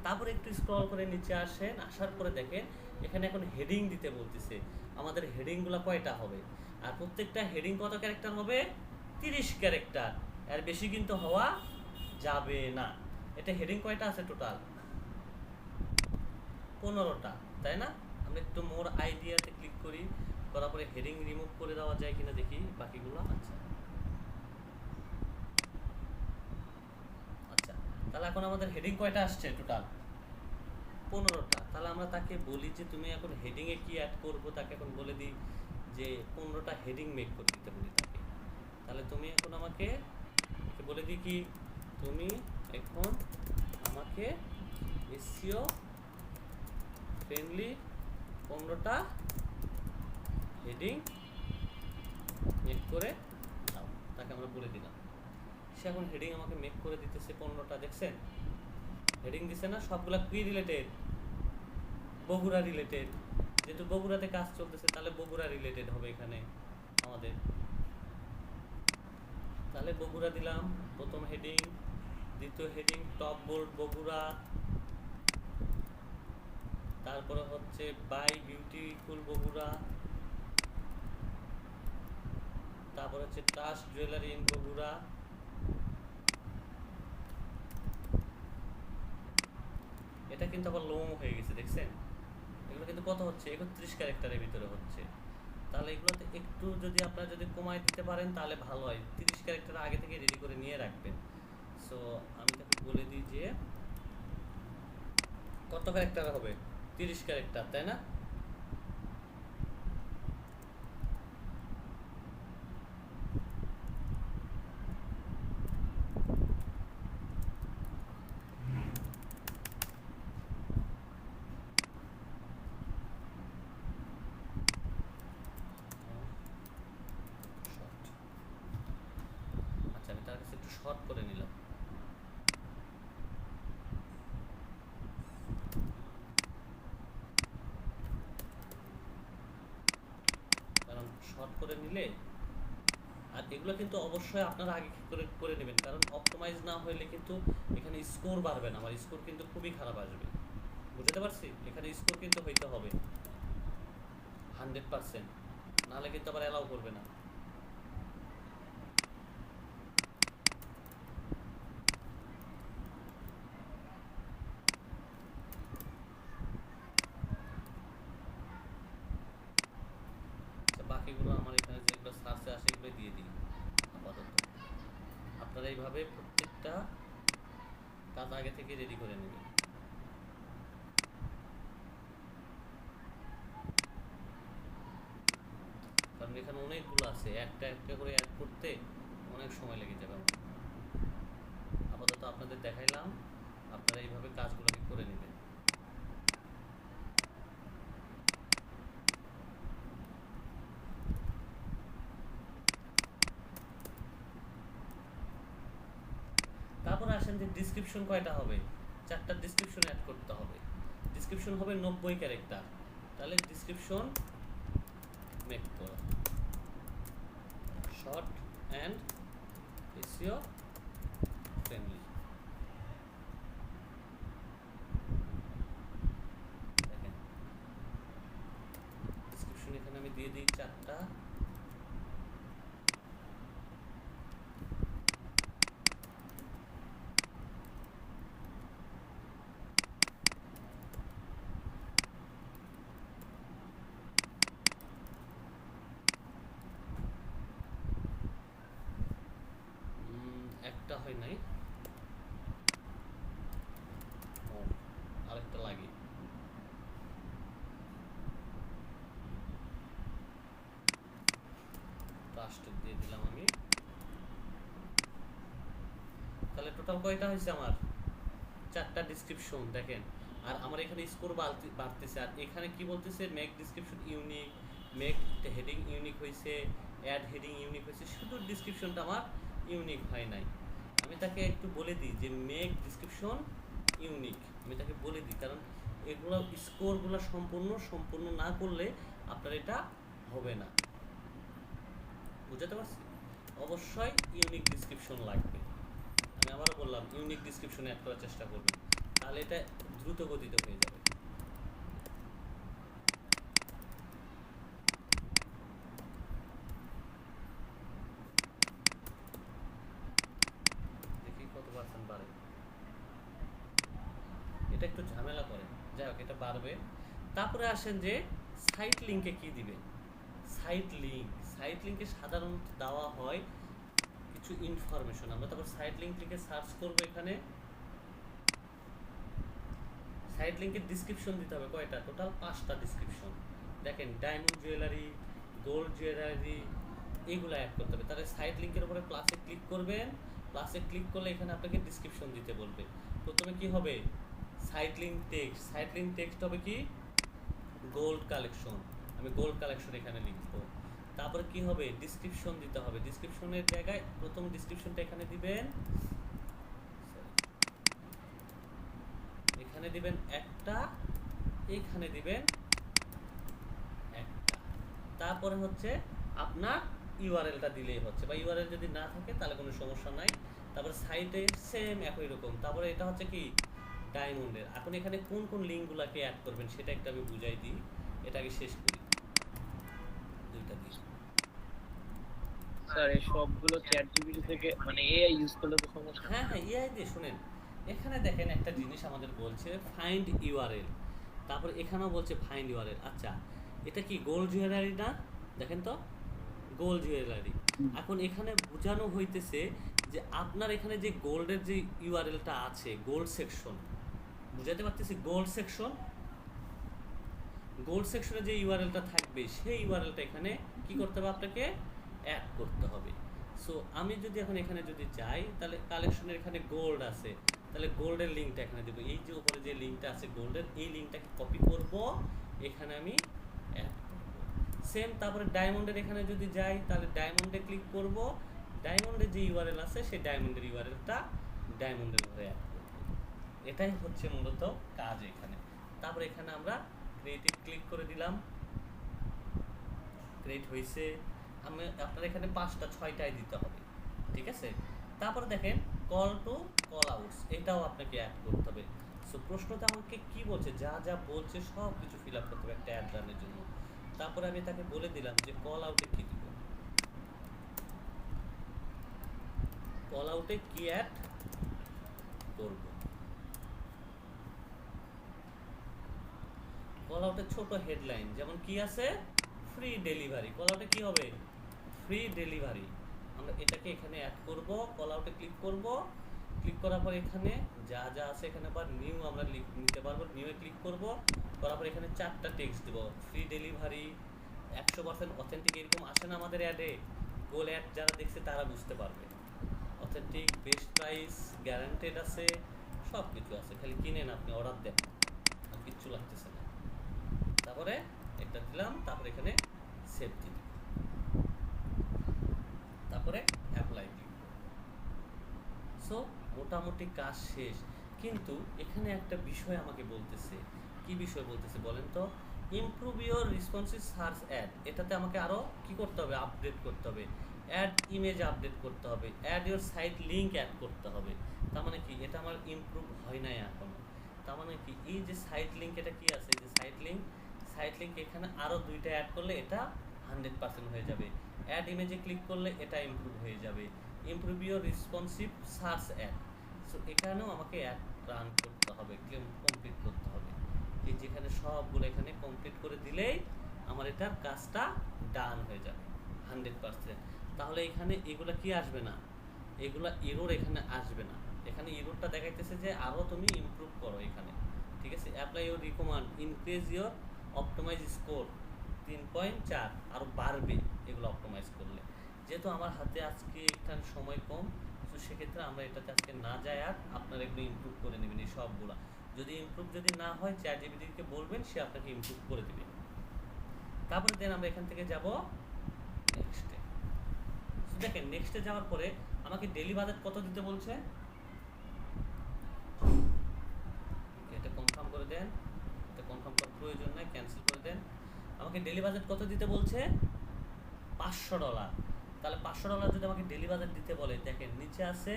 তারপরে একটু স্ক্রল করে নিচে আসেন, আসার পরে দেখেন এখানে এখন হেডিং দিতে বলতেছে। আমাদের হেডিংগুলো কয়টা হবে, আর প্রত্যেকটা হেডিং কত ক্যারেক্টার হবে, 30 ক্যারেক্টার, এর বেশি কিন্তু হওয়া যাবে না। এটা হেডিং কয়টা আছে টোটাল, 15টা, তাই না। আমরা একটু মোর আইডিয়াতে ক্লিক করি, করার পরে হেডিং রিমুভ করে দেওয়া যায় কিনা দেখি বাকিগুলো। আচ্ছা আচ্ছা, তাহলে এখন আমাদের হেডিং কয়টা আসছে টোটাল, 15টা। তাহলে আমরা তাকে বলি যে তুমি এখন হেডিংয়ে কি অ্যাড করবো, তাকে এখন বলে দিই যে 15টা হেডিং মেক করে দিতে বলি তাকে। তাহলে তুমি এখন আমাকে বলে দিই কি, তুমি এখন আমাকে এসইও ফ্রেন্ডলি 15টা হেডিং মেক করে দাও, তাকে আমরা বলে দিলাম। সে এখন হেডিং আমাকে মেক করে দিতেছে 15টা, দেখছেন হেডিং দিছে না, সবগুলা কি রিলেটেড, বগুড়া রিলেটেড, যেহেতু বগুড়াতে কাজ চলতেছে তাহলে বগুড়া রিলেটেড হবে এখানে আমাদের। তাহলে বগুড়া দিলাম প্রথম হেডিং, দ্বিতীয় হেডিং টপ বোল্ড বগুড়া, তারপরে হচ্ছে বাই বিউটিফুল বগুড়া, তারপর হচ্ছে ট্রাস্ট জুয়েলারি ইন বগুড়া, এটা কিন্তু আবার লং হয়ে গেছে দেখছেন। এগুলো কিন্তু কত হচ্ছে, 31 ক্যারেক্টারের ভিতরে হচ্ছে। তাহলে এগুলোতে একটু যদি আপনারা যদি কমায় দিতে পারেন তাহলে ভালো হয়, 30 ক্যারেক্টার আগে থেকে রেডি করে নিয়ে রাখবেন। সো আমি তাকে বলে দিই যে কত ক্যারেক্টার হবে, 30 ক্যারেক্টার, তাই না। আচ্ছা, আমি তার কাছে একটু শর্ট করে নিলাম, কারণ শর্ট করে নিলে, আর এগুলো কিন্তু অবশ্যই আপনারা আগে করে করে নেবেন, কারণ অপটিমাইজ না হলে কিন্তু এখানে স্কোর বাড়বে না, আমার স্কোর কিন্তু খুবই খারাপ আসবে, বুঝতে পারছি। এখানে স্কোর কিন্তু হইতে হবে 100%, নাহলে কিন্তু আবার অ্যালাউ করবে না। আচ্ছা, বাকিগুলো আমার এখানে যেগুলো সার্চে আসে এগুলো দিয়ে দিই আপাতত। আপনারা এইভাবে প্রত্যেকটা কাজ আগে থেকে রেডি করে নেবেন। কারণ এখানে অনেকগুলো আছে, একটা একটা করে অ্যাড করতে অনেক সময় লেগে যাবে আমার। আপাতত আপনাদের দেখাইলাম, আপনারা এইভাবে কাজগুলোকে করে নেবেন। তারপরে আসেন যে ডিসক্রিপশন কয়টা হবে, 4টা ডিসক্রিপশন অ্যাড করতে হবে। ডিসক্রিপশন হবে 90 ক্যারেক্টার, তাহলে ডিসক্রিপশন মেক করো শর্ট অ্যান্ড এসইও ফ্রেন্ডলি। দেখেন ডিসক্রিপশন এখানে আমি দিয়ে দিই 4টা। হয় নাই, আরেকটা লাগে। ট্রাস্টেড দিয়ে দিলাম আমি। তাহলে টোটাল কয়টা হয়েছে আমার? 4টা ডিসক্রিপশন দেখেন। আর আমার এখানে স্কোর বাড়তেছে। আর এখানে কি বলতেছে? Make description unique, make heading unique হয়েছে, অ্যাড হেডিং ইউনিক হয়েছে, শুধু ডিসক্রিপশনটা আমার ইউনিক হয় নাই। আমি তাকে একটু বলে দিই যে মেক ডিসক্রিপশন ইউনিক, আমি তাকে বলে দিই, কারণ এগুলো স্কোরগুলো সম্পূর্ণ না করলে আপনার এটা হবে না। বুঝতে পারছি? অবশ্যই ইউনিক ডিসক্রিপশন লাগবে। আমি আবারও বললাম ইউনিক ডিসক্রিপশন অ্যাড করার চেষ্টা করবেন, তাহলে এটা দ্রুত গতিতে হয়ে যাবে। দেখি কত পার্সেন্ট বাড়ে। এটা একটু ঝামেলা করে, যাই হোক এটা বাড়বে। তারপরে আসেন যে সাইট লিঙ্কে কি দিবেন। সাইট লিঙ্কে সাধারণত দেওয়া হয় কিছু ইনফরমেশন। আমরা তারপর সাইট লিঙ্ক লিখে সার্চ করব। এখানে সাইট লিঙ্কের ডিসক্রিপশন দিতে হবে কয়টা? টোটাল 5টা ডিসক্রিপশন। দেখেন ডায়মন্ড জুয়েলারি, গোল্ড জুয়েলারি, এগুলো অ্যাড করতে হবে। তাহলে সাইট লিঙ্কের উপরে প্লাসে ক্লিক করবেন। প্লাসে ক্লিক করলে এখানে আপনাকে ডিসক্রিপশন দিতে বলবে। প্রথমে কি হবে? সাইট লিঙ্ক টেক্সট হবে কি? Gold collection. আমি গোল্ড কালেকশন এখানে লিখবো। তারপরে কি হবে? ডিসক্রিপশন দিতে হবে। ডিসক্রিপশনের জায়গায় প্রথম ডিসক্রিপশনটা এখানে দিবেন, এখানে দিবেন একটা, এখানে দিবেন একটা। তারপরে হচ্ছে আপনার ইউআরএলটা দিলেই হচ্ছে, বা ইউআরএল যদি না থাকে তাহলে কোনো সমস্যা নাই। তারপরে সাইটে সেম একই রকম। তারপরে এটা হচ্ছে কি? ডায়মন্ডের। এখন এখানে কোন কোন লিঙ্কগুলোকে অ্যাড করবেন সেটা একটা আমি বুঝাই দিই। এটাকে শেষ করি, দুইটা দিই। স্যার এই সবগুলো চ্যাট জিপিটি থেকে মানে এআই ইউজ করলে তো সমস্যা? হ্যাঁ এআই দিয়ে। শুনেন, এখানে দেখেন একটা জিনিস আমাদের বলছে ফাইন্ড ইউআরএল, তারপর এখানেও বলছে ফাইন্ড ইউআরএল। আচ্ছা, এটা কি গোল্ড জুয়েলারি না? দেখেন তো, গোল্ড জুয়েলারি। এখন এখানে বোঝানো হইতেছে যে আপনার এখানে যে গোল্ডের যে ইউআরএলটা আছে, গোল্ড সেকশন, বুঝাতে পারতেছি? গোল্ড সেকশনে যে ইউআরএলটা থাকবে সেই ইউআরএলটা এখানে কি করতে হবে? আপনাকে অ্যাড করতে হবে। সো আমি যদি এখন এখানে যদি যাই, তাহলে কালেকশনের এখানে গোল্ড আছে, তাহলে গোল্ডের লিঙ্কটা এখানে দেবো। এই যে উপরে যে লিঙ্কটা আছে গোল্ডের, এই লিঙ্কটাকে কপি করব, এখানে আমি অ্যাড করব। সেম তারপরে ডায়মন্ডের এখানে যদি যাই, তাহলে ডায়মন্ডে ক্লিক করব। ডায়মন্ডের যে ইউআরএল আছে সেই ডায়মন্ডের ইউআরএলটা ডায়মন্ডের উপরে অ্যাড করব। এটাই হচ্ছে মূলত কাজ এখানে। তারপরে এখানে আমরা ক্রিয়েটিভ ক্লিক করে দিলাম, ক্রিয়েট হয়েছে। আমি আপনার এখানে 5টা 6টাই দিতে হবে, ঠিক আছে? তারপরে দেখেন কল টু কল আউটস, এটাও আপনাকে অ্যাড করতে হবে। সো প্রশ্নটা আমাকে কি বলছে? যা যা বলছে সব কিছু ফিল আপ করতে হবে একটা অ্যাড রানের জন্য। তারপরে আমি তাকে বলে দিলাম যে কল আউটে কি দিব, কল আউটে কি অ্যাড করব। কল আউটের ছোট হেডলাইন যেমন কি আছে? Free delivery. কল আউটে কি হবে? Free delivery. আমরা এটাকে এখানে অ্যাড করব। কল আউটে ক্লিক করব। ক্লিক করার পর এখানে যা যা আছে এখানে আবার নিউ আমরা নিতে পারবো। নিউয়ে ক্লিক করব, করার পর এখানে 4টা টেক্সট দেব। ফ্রি ডেলিভারি, 100% অথেন্টিক, এরকম আসে না আমাদের অ্যাডে? গোল অ্যাড যারা দেখছে তারা বুঝতে পারবে। অথেন্টিক, বেস্ট প্রাইস, গ্যারান্টেড আছে, সব কিছু আছে। খালি কিনেন, আপনি অর্ডার দেন, আর কিচ্ছু লাগতেছে না। তারপরে একটা দিলাম, তারপরে এখানে সেভ দিই, তারপরে অ্যাপ্লাই দিই। সো মোটামুটি কাজ শেষ। কিন্তু এখানে একটা বিষয় আমাকে বলতেছে। কি বিষয় বলতেছে বলেন তো? Improve your responsive search add. এটাতে আমাকে আরও কি করতে হবে? আপডেট করতে হবে। অ্যাড ইমেজ আপডেট করতে হবে। Add your site link add করতে হবে। তার মানে কি? এটা আমার ইমপ্রুভ হয় নাই এখনো। তার মানে কি? এই যে সাইট লিঙ্ক, এটা কি আছে? যে সাইট লিঙ্ক এখানে আরও 2টা অ্যাড করলে এটা 100% হয়ে যাবে। অ্যাড ইমেজে ক্লিক করলে এটা ইমপ্রুভ হয়ে যাবে। Improve your responsive search add. So এখানেও আমাকে অ্যাড রান করতে হবে, কমপ্লিট করতে হবে। এই যেখানে সবগুলো এখানে কমপ্লিট করে দিলেই আমার এটার কাজটা ডান হয়ে যাবে 100%। তাহলে এখানে এগুলো কি আসবে না? এগুলা এরর এখানে আসবে না। এখানে এররটা দেখাইতেছে যে আরো তুমি ইমপ্রুভ করো এখানে, ঠিক আছে। Apply your recommend increase your optimize score 3.4 আরো বাড়বে এগুলো অপটিমাইজ করলে। যেহেতু আমার হাতে আজকে একটা সময় কম, তো সেক্ষেত্রে আমরা এটাতে আজকে না যাই, আর আপনারা এগুলো ইমপ্রুভ করে নেবেন এই সবগুলা। যদি ইমপ্রুভ যদি না হয় চ্যাটজিপিটিকে বলবেন, সে আপনাকে ইমপ্রুভ করে দেবে। তারপরে দেন আমরা এখান থেকে যাব নেক্সটে। দেখেন নেক্সটে যাওয়ার পরে আমাকে ডেইলি বাজেট কত দিতে বলছে, এটা কনফার্ম করে দেন। এটা কনফার্ম করার প্রয়োজন নাই, ক্যান্সেল করে দেন। আমাকে ডেইলি বাজেট কত দিতে বলছে, $500। তাহলে $500 যদি আমাকে ডেইলি বাজেট দিতে বলে, দেখেন নিচে আছে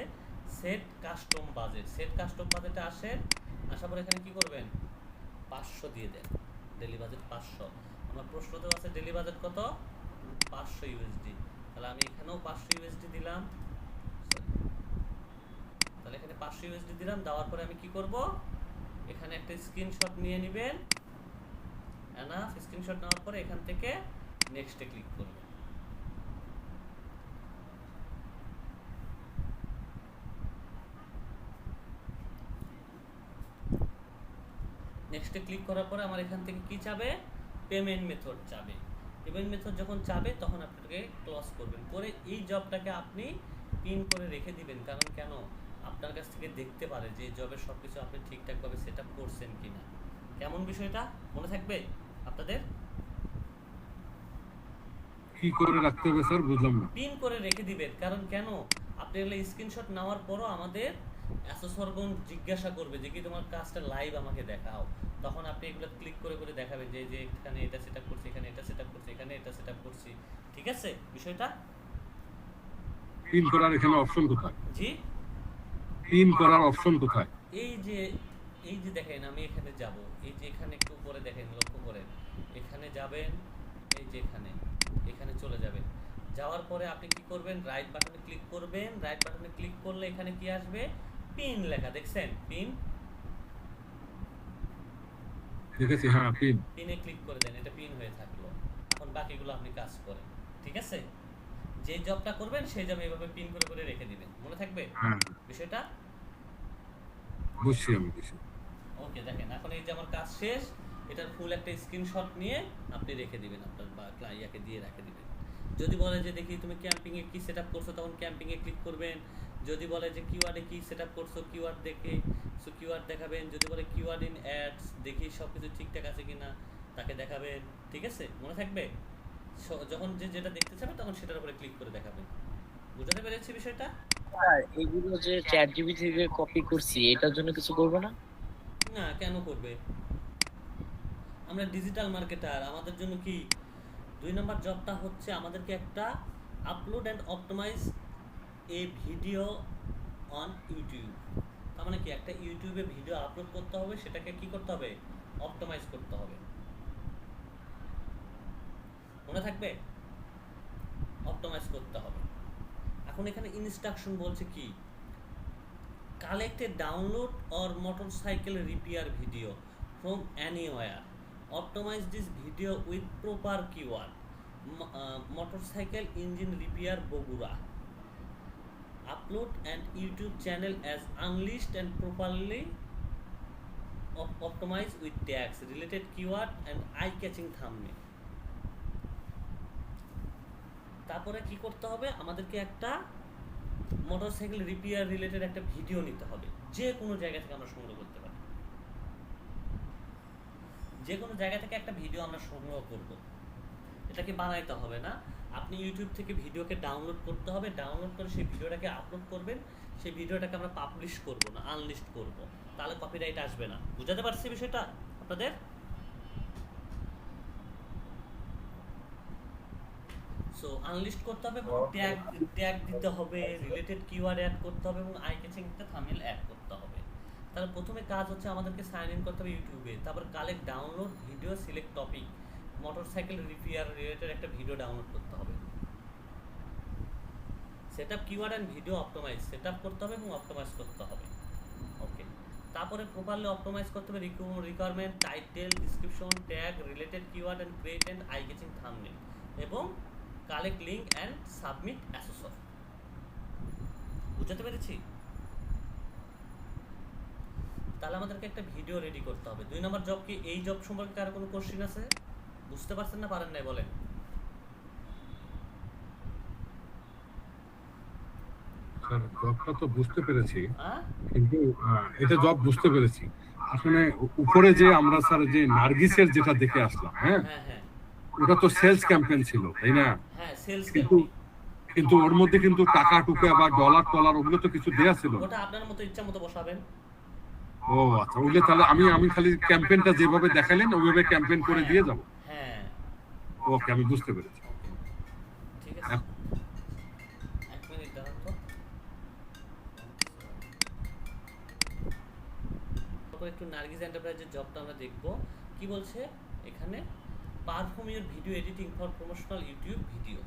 set custom budget. Set custom বাজেটে আসেন, আসার পরে এখানে কি করবেন, 500 দিয়ে দেন। Daily budget 500। আমার প্রশ্নতেও আছে ডেইলি বাজেট কত, 500 ইউএসডি। তাহলে আমি এখানেও 500 ইউএসডি দিলাম। তাহলে এখানে 500 ইউএসডি দিলাম। দেওয়ার পরে আমি কি করব, এখানে একটা স্ক্রিনশট নিয়ে নেবেন। এনাফ স্ক্রিনশট নেওয়ার পরে এখান থেকে নেক্সটে ক্লিক করবেন। নেক্সটে ক্লিক করার পরে আমার এখান থেকে কি চাবে, পেমেন্ট মেথড চাবে। পেমেন্ট মেথড যখন চাবে তখন আপনাকে ক্লোজ করবেন, করে এই জবটাকে আপনি পিন করে রেখে দিবেন। কারণ কেন, আপনার কাছ থেকে দেখতে পারে যে জবের সব কিছু আপনি ঠিকঠাকভাবে সেট আপ করছেন কিনা। কেমন বিষয়টা মনে থাকবে আপনাদের? কি করে রাখতে হবে স্যার, বুঝলাম না। পিন করে রেখে দিবেন। কারণ কেন, আপনি এগুলো স্ক্রিনশট নেওয়ার পরও আমাদের অ্যাসেসরগণ জিজ্ঞাসা করবে যে কি তোমার কাজটা লাইভ আমাকে দেখাও। তখন আপনি এগুলো ক্লিক করে করে দেখাবেন যে যে এখানে এটা সেট আপ করছি, এখানে এটা সেট আপ করছি, এখানে এটা সেট আপ করছি। ঠিক আছে বিষয়টা? পিন করার এখানে অপশন কোথায়? জি, পিন করার অপশন কোথায়? এই যে এই যে দেখেন আমি এখানে যাব, এই যে এখানে একটু উপরে দেখেন, লক্ষ্য করেন, এখানে যাবেন, এই যে এখানে এখানে চলে যাবেন। যাওয়ার পরে আপনি কি করবেন, রাইট বাটনে ক্লিক করবেন। রাইট বাটনে ক্লিক করলে এখানে কি আসবে, পিন লেখা, দেখছেন পিন? দেখেছি, হ্যাঁ পিন। পিনে ক্লিক করে দেন, এটা পিন হয়ে থাকলো। এখন বাকিগুলো আপনি কাজ করেন, ঠিক আছে। যে জবটা করবেন সেই জব এইভাবে পিন করে করে রেখে দিবেন, মনে থাকবে হ্যাঁ বিষয়টা? বুঝছি আমি, বুঝছি। ওকে, দেখেন এখন এই যে আমার কাজ শেষ, এটার ফুল একটা স্ক্রিনশট নিয়ে আপনি রেখে দিবেন আপনার বা ক্লায়েন্টকে দিয়ে রেখে দিবেন। যদি বলে যে দেখি তুমি ক্যাম্পিং এ কি সেটআপ করছো, তখন ক্যাম্পিং এ ক্লিক করবেন। যদি বলে যে কিওয়ার্ডে কি সেটআপ করছো, কিওয়ার্ড দেখে সো কিওয়ার্ড দেখাবেন। যদি বলে কিওয়ার্ড ইন অ্যাডস, দেখি সবকিছু ঠিকঠাক আছে কিনা তাকে দেখাবেন, ঠিক আছে মনে থাকবে। যখন যে যেটা দেখতে চাবে তখন সেটার উপরে ক্লিক করে দেখাবেন। বুঝতে পেরেছি বিষয়টা? স্যার এগুলো যে চ্যাটজিপিটি থেকে কপি করছি এটার জন্য কিছু করবো না? না, কেন করবে? আমরা ডিজিটাল মার্কেটার, আমাদের জন্য কি 2 নম্বর জবটা হচ্ছে আমাদেরকে একটা upload and optimise a video on YouTube. তার মানে কি, একটা ইউটিউবে ভিডিও আপলোড করতে হবে, সেটাকে কি করতে হবে, অপটিমাইজ করতে হবে। মনে থাকবে, অপটিমাইজ করতে হবে। এখন এখানে ইনস্ট্রাকশন বলছে কি, collect a download or motorcycle repair video from anywhere, optimise this video with proper keyword, motorcycle engine repair Bogura, upload and YouTube channel as unleashed and properly optimized with tags, related keyword and eye-catching thumbnail। তারপরে কি করতে হবে, আমাদেরকে একটা motorcycle repair related একটা video নিতে হবে। যে কোনো জায়গা থেকে আমরা সংগ্রহ করতে পারি, যে কোনো জায়গা থেকে একটা ভিডিও আমরা সংগ্রহ করব। এটাকে বানাইতে হবে না, আপনি ইউটিউব থেকে ভিডিওকে ডাউনলোড করতে হবে। ডাউনলোড করে সেই ভিডিওটাকে আপলোড করবেন। সেই ভিডিওটাকে আমরা পাবলিশ করব না, আনলিস্ট করব, তাহলে কপিরাইট আসবে না। বুঝাতে পারছি বিষয়টা আপনাদের? সো আনলিস্ট করতে হবে এবং ট্যাগ দিতে হবে, রিলেটেড কিওয়ার্ড অ্যাড করতে হবে এবং আই ক্যাচিং একটা থাম্বনেল অ্যাড করতে হবে। তাহলে প্রথমে কাজ হচ্ছে আমাদেরকে সাইন ইন করতে হবে ইউটিউবে, তারপর collect download video select topic, motorcycle repair related একটা ভিডিও ডাউনলোড করতে হবে। Setup keyword and video optimise, setup করতে হবে এবং অপটিমাইজ করতে হবে। ওকে, তারপরে প্রপারলি অপটিমাইজ করতে হবে requirement, title, description, tag, related keyword and create and eye catching thumbnail এবং collect link and submit assessor. বুঝতে পেরেছি? তাহলে আমাদেরকে একটা ভিডিও রেডি করতে হবে। 2 নম্বর জব কি? এই জব সম্পর্কে আর কোনো কোশ্চেন আছে? বুঝতে পারছেন না পারেন নাই বলেন? স্যার জবটা তো বুঝতে পেরেছি, হ্যাঁ কিন্তু এটা জব বুঝতে পেরেছি। আসলে উপরে যে আমরা স্যার যে নার্গিসের যেটা দেখে আসলাম, হ্যাঁ, হ্যাঁ হ্যাঁ ওটা তো সেলস ক্যাম্পেইন ছিল, তাই না? হ্যাঁ, সেলস কিন্তু ক্যাম্পেইন। কিন্তু ওর মধ্যে কিন্তু টাকা টুকা বা ডলার টলার ওগুলো তো কিছু দেয়া ছিল না। ওটা আপনার মতো ইচ্ছা মতো বসাবেন। ও আচ্ছা, ওইলে তাহলে আমি আমি খালি ক্যাম্পেইনটা যেভাবে দেখালেন ওইভাবে ক্যাম্পেইন করে দিয়ে যাব। হ্যাঁ, ওকে, আমি বুঝতে পেরেছি। ওকে, ঠিক আছে। এখন 1 মিনিট দাঁড়ান তো। তারপর একটু নার্গিস এন্টারপ্রাইজের জবটা আমরা দেখব। কি বলছে এখানে? Perform your video editing for promotional YouTube video.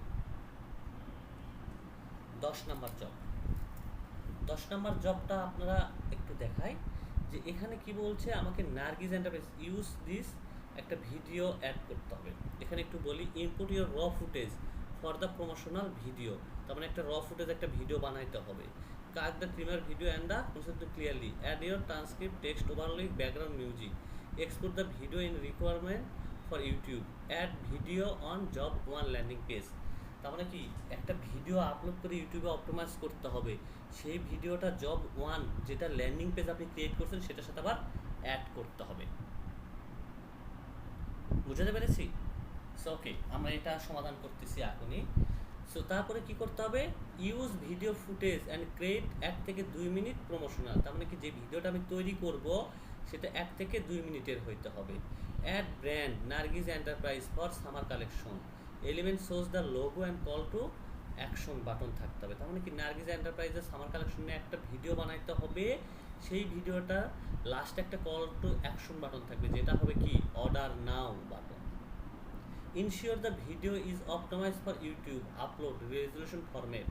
10 number job. 10 number জবটা আপনারা একটু দেখাই যে এখানে কি বলছে আমাকে নার্গিস এন্টারপ্রাইজ ইউজ দিস একটা ভিডিও অ্যাড করতে হবে। এখানে একটু বলি, input your raw footage for the promotional video. তার মানে একটা র ফুটেজ একটা ভিডিও বানাইতে হবে। Cut the trimmer video and the concept clearly, add your transcript text overlay background music, export the video in requirement for YouTube, add video on job 1 landing page. তার মানে কি একটা video upload করে ইউটিউবে optimise করতে হবে, সেই ভিডিওটা জব 1 যেটা ল্যান্ডিং পেজ আপনি ক্রিয়েট করছেন সেটার সাথে আবার অ্যাড করতে হবে। বুঝতে পেরেছি? সো ওকে, আমরা এটা সমাধান করতেছি এখনই। সো তারপরে কি করতে হবে? Use video footage and create 1 থেকে 2 মিনিট প্রমোশনাল। তার মানে কি যে ভিডিওটা আমি তৈরি করব সেটা 1 থেকে 2 মিনিটের হইতে হবে। Add brand Nargis enterprise for summer collection, element shows the logo and call to action button থাকতে হবে। তার মানে কি নার্গিস এন্টারপ্রাইজের সামার কালেকশনে একটা ভিডিও বানাইতে হবে, সেই ভিডিওটা লাস্টে একটা কল টু অ্যাকশন বাটন থাকবে, যেটা হবে কি order now button. Ensure the video is optimized for YouTube upload resolution format,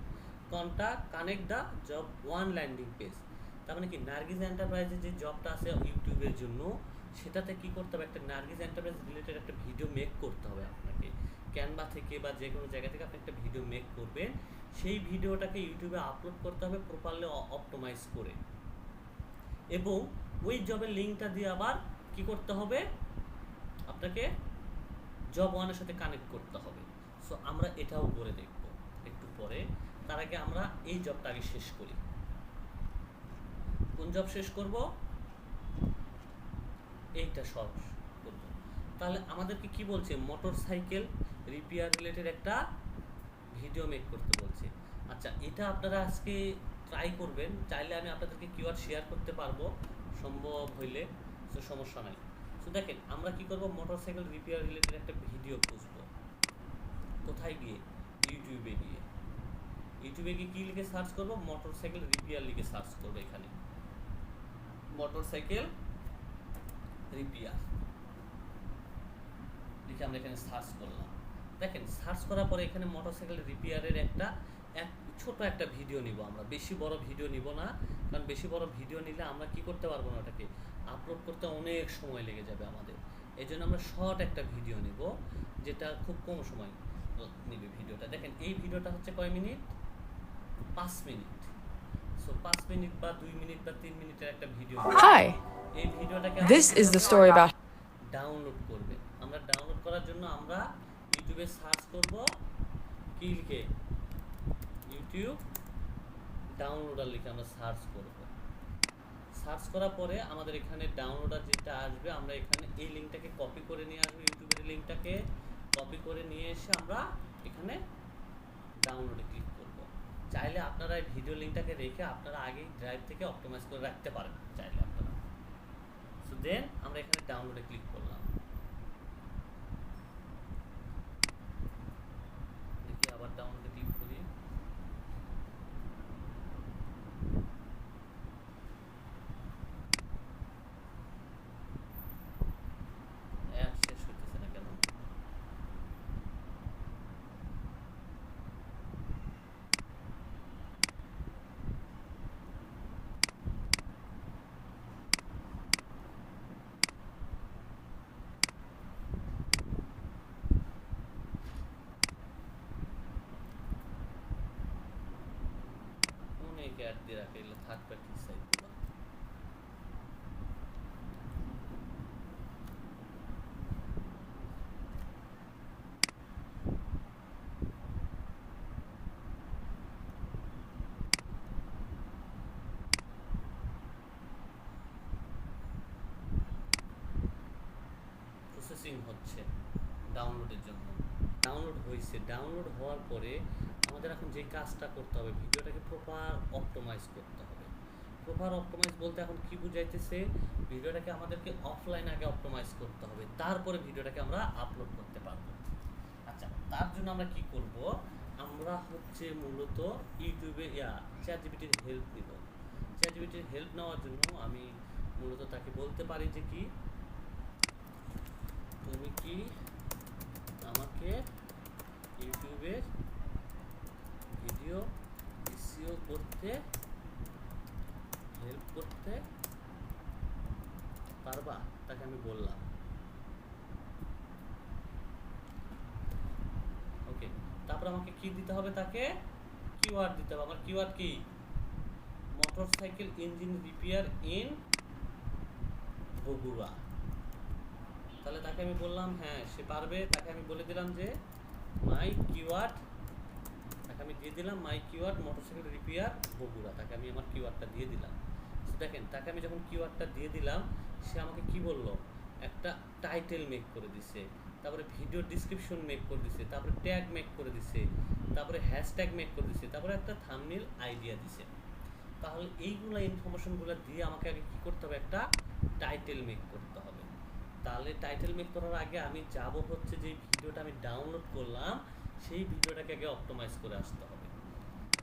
contact connect the job 1 landing page। তার মানে কি নার্গিস এন্টারপ্রাইজের যে জবটা আছে ইউটিউবের জন্য সেটাতে কি করতে হবে? একটা নার্গিস এন্টারপ্রাইজ রিলেটেড একটা ভিডিও মেক করতে হবে আপনাকে। ক্যানভা থেকে বা যে কোনো জায়গা থেকে আপনি একটা ভিডিও মেক করবেন, সেই ভিডিওটাকে ইউটিউবে আপলোড করতে হবে প্রপারলি অপটিমাইজ করে, এবং ওই জবের লিঙ্কটা দিয়ে আবার কি করতে হবে? আপনাকে জব 1 এর সাথে কানেক্ট করতে হবে। সো আমরা এটাও করে দেখব একটু পরে। তার আগে আমরা এই জবটা আগে শেষ করি। কোন জব শেষ করব? এইটা সব করব। তাহলে আমাদেরকে কি বলছে? মোটরসাইকেল রিপেয়ার রিলেটেড একটা ভিডিও মেক করতে বলছে। আচ্ছা, এটা আপনারা আজকে ট্রাই করবেন, চাইলে আমি আপনাদেরকে কিওয়ার্ড শেয়ার করতে পারবো সম্ভব হইলে, তো সমস্যা নাই। তো দেখেন আমরা কি করব? মোটরসাইকেল রিপেয়ার রিলেটেড একটা ভিডিও খুঁজবো। কোথায় গিয়ে? ইউটিউবে গিয়ে। ইউটিউবে গিয়ে কি লিখে সার্চ করব? মোটরসাইকেল রিপেয়ার লিখে সার্চ করব। এখানে মোটরসাইকেল রিপেয়ার লিখে আমরা এখানে সার্চ করলাম। দেখেন সার্চ করার পরে এখানে মোটরসাইকেল রিপেয়ারের এক ছোট একটা ভিডিও নিব আমরা, বেশি বড় ভিডিও নিব না, কারণ বেশি বড় ভিডিও নিলে আমরা কি করতে পারবো না, ওটাকে আপলোড করতে অনেক সময় লেগে যাবে আমাদের। এই জন্য আমরা শর্ট একটা ভিডিও নিব যেটা খুব কম সময় নেবে ভিডিওটা। দেখেন এই ভিডিওটা হচ্ছে কয় মিনিট? 5 মিনিট। সো 5 মিনিট বা 2 মিনিট বা 3 মিনিটের একটা ভিডিও। Hi, এই ভিডিওটাকে this is the story about. Download করবে। আমরা ডাউনলোড করার জন্য আমরা ইউটিউবে সার্চ করব, কি লিখে? ইউটিউব ডাউনলোডার লিখে আমরা সার্চ করব। সার্চ করার পরে আমাদের এখানে ডাউনলোডার যেটা আসবে, আমরা এখানে এই লিঙ্কটাকে কপি করে নিয়ে আসবো। ইউটিউবের লিঙ্কটাকে কপি করে নিয়ে এসে আমরা এখানে ডাউনলোডে ক্লিক করব। চাইলে আপনারা এই ভিডিও লিঙ্কটাকে রেখে আপনারা আগেই ড্রাইভ থেকে অপটিমাইজ করে রাখতে পারেন, চাইলে আপনারা। সো দেন আমরা এখানে ডাউনলোডে ক্লিক করলাম। দেখি আবার ডাউনলোডে ক্লিক করি। অ্যাপ শেষ হইতেছে না কেন? এগুলো থার্ড পার্টি সাইটগুলো। প্রসেসিং হচ্ছে ডাউনলোডের জন্য। ডাউনলোড হয়েছে, ডাউনলোড হওয়ার পরে আমাদের এখন যে কাজটা করতে হবে, ভিডিওটাকে প্রপার অপটোমাইজ করতে হবে। প্রপার অপটোমাইজ বলতে এখন কি বুঝাইতেছে, ভিডিওটাকে আমাদেরকে অফলাইন আগে অপটোমাইজ করতে হবে, তারপরে ভিডিওটাকে আমরা আপলোড করতে পারবো। আচ্ছা, তার জন্য আমরা কি করব, আমরা হচ্ছে মূলত ইউটিউবে চ্যাটজিপিটির হেল্প নিব। চ্যাটজিপিটির হেল্প নেওয়ার জন্য আমি মূলত তাকে বলতে পারি যে কি, তুমি কি আমাকে ইউটিউবে ভিডিও এসইও করতে হেল্প করতে পারবা? তাকে আমি বললাম ওকে। তারপর আমাকে কি দিতে হবে, তাকে কিওয়ার্ড দিতে হবে। আমার কিওয়ার্ড কি, motorcycle engine repair in Bogura. তাহলে তাকে আমি বললাম হ্যাঁ সে পারবে। তাকে আমি বলে দিলাম যে মাই কিওয়ার্ড, তাকে আমি দিয়ে দিলাম মাই কিওয়ার্ড মোটরসাইকেল রিপেয়ার বগুড়া। তাকে আমি আমার কিওয়ার্ডটা দিয়ে দিলাম। দেখেন, তাকে আমি যখন কিওয়ার্ডটা দিয়ে দিলাম, সে আমাকে কি বললো, একটা টাইটেল মেক করে দিছে, তারপরে ভিডিও ডিসক্রিপশন মেক করে দিছে, তারপরে ট্যাগ মেক করে দিছে, তারপরে হ্যাশট্যাগ মেক করে দিছে, তারপরে একটা থাম্বনেল আইডিয়া দিছে। তাহলে এইগুলো ইনফরমেশনগুলো দিয়ে আমাকে আগে কি করতে হবে, একটা টাইটেল মেক করতে হবে। তাহলে টাইটেল মেক করার আগে আমি যাব হচ্ছে যে ভিডিওটা আমি ডাউনলোড করলাম, সেই ভিডিওটাকে আগে অপটোমাইজ করে আসতে হবে।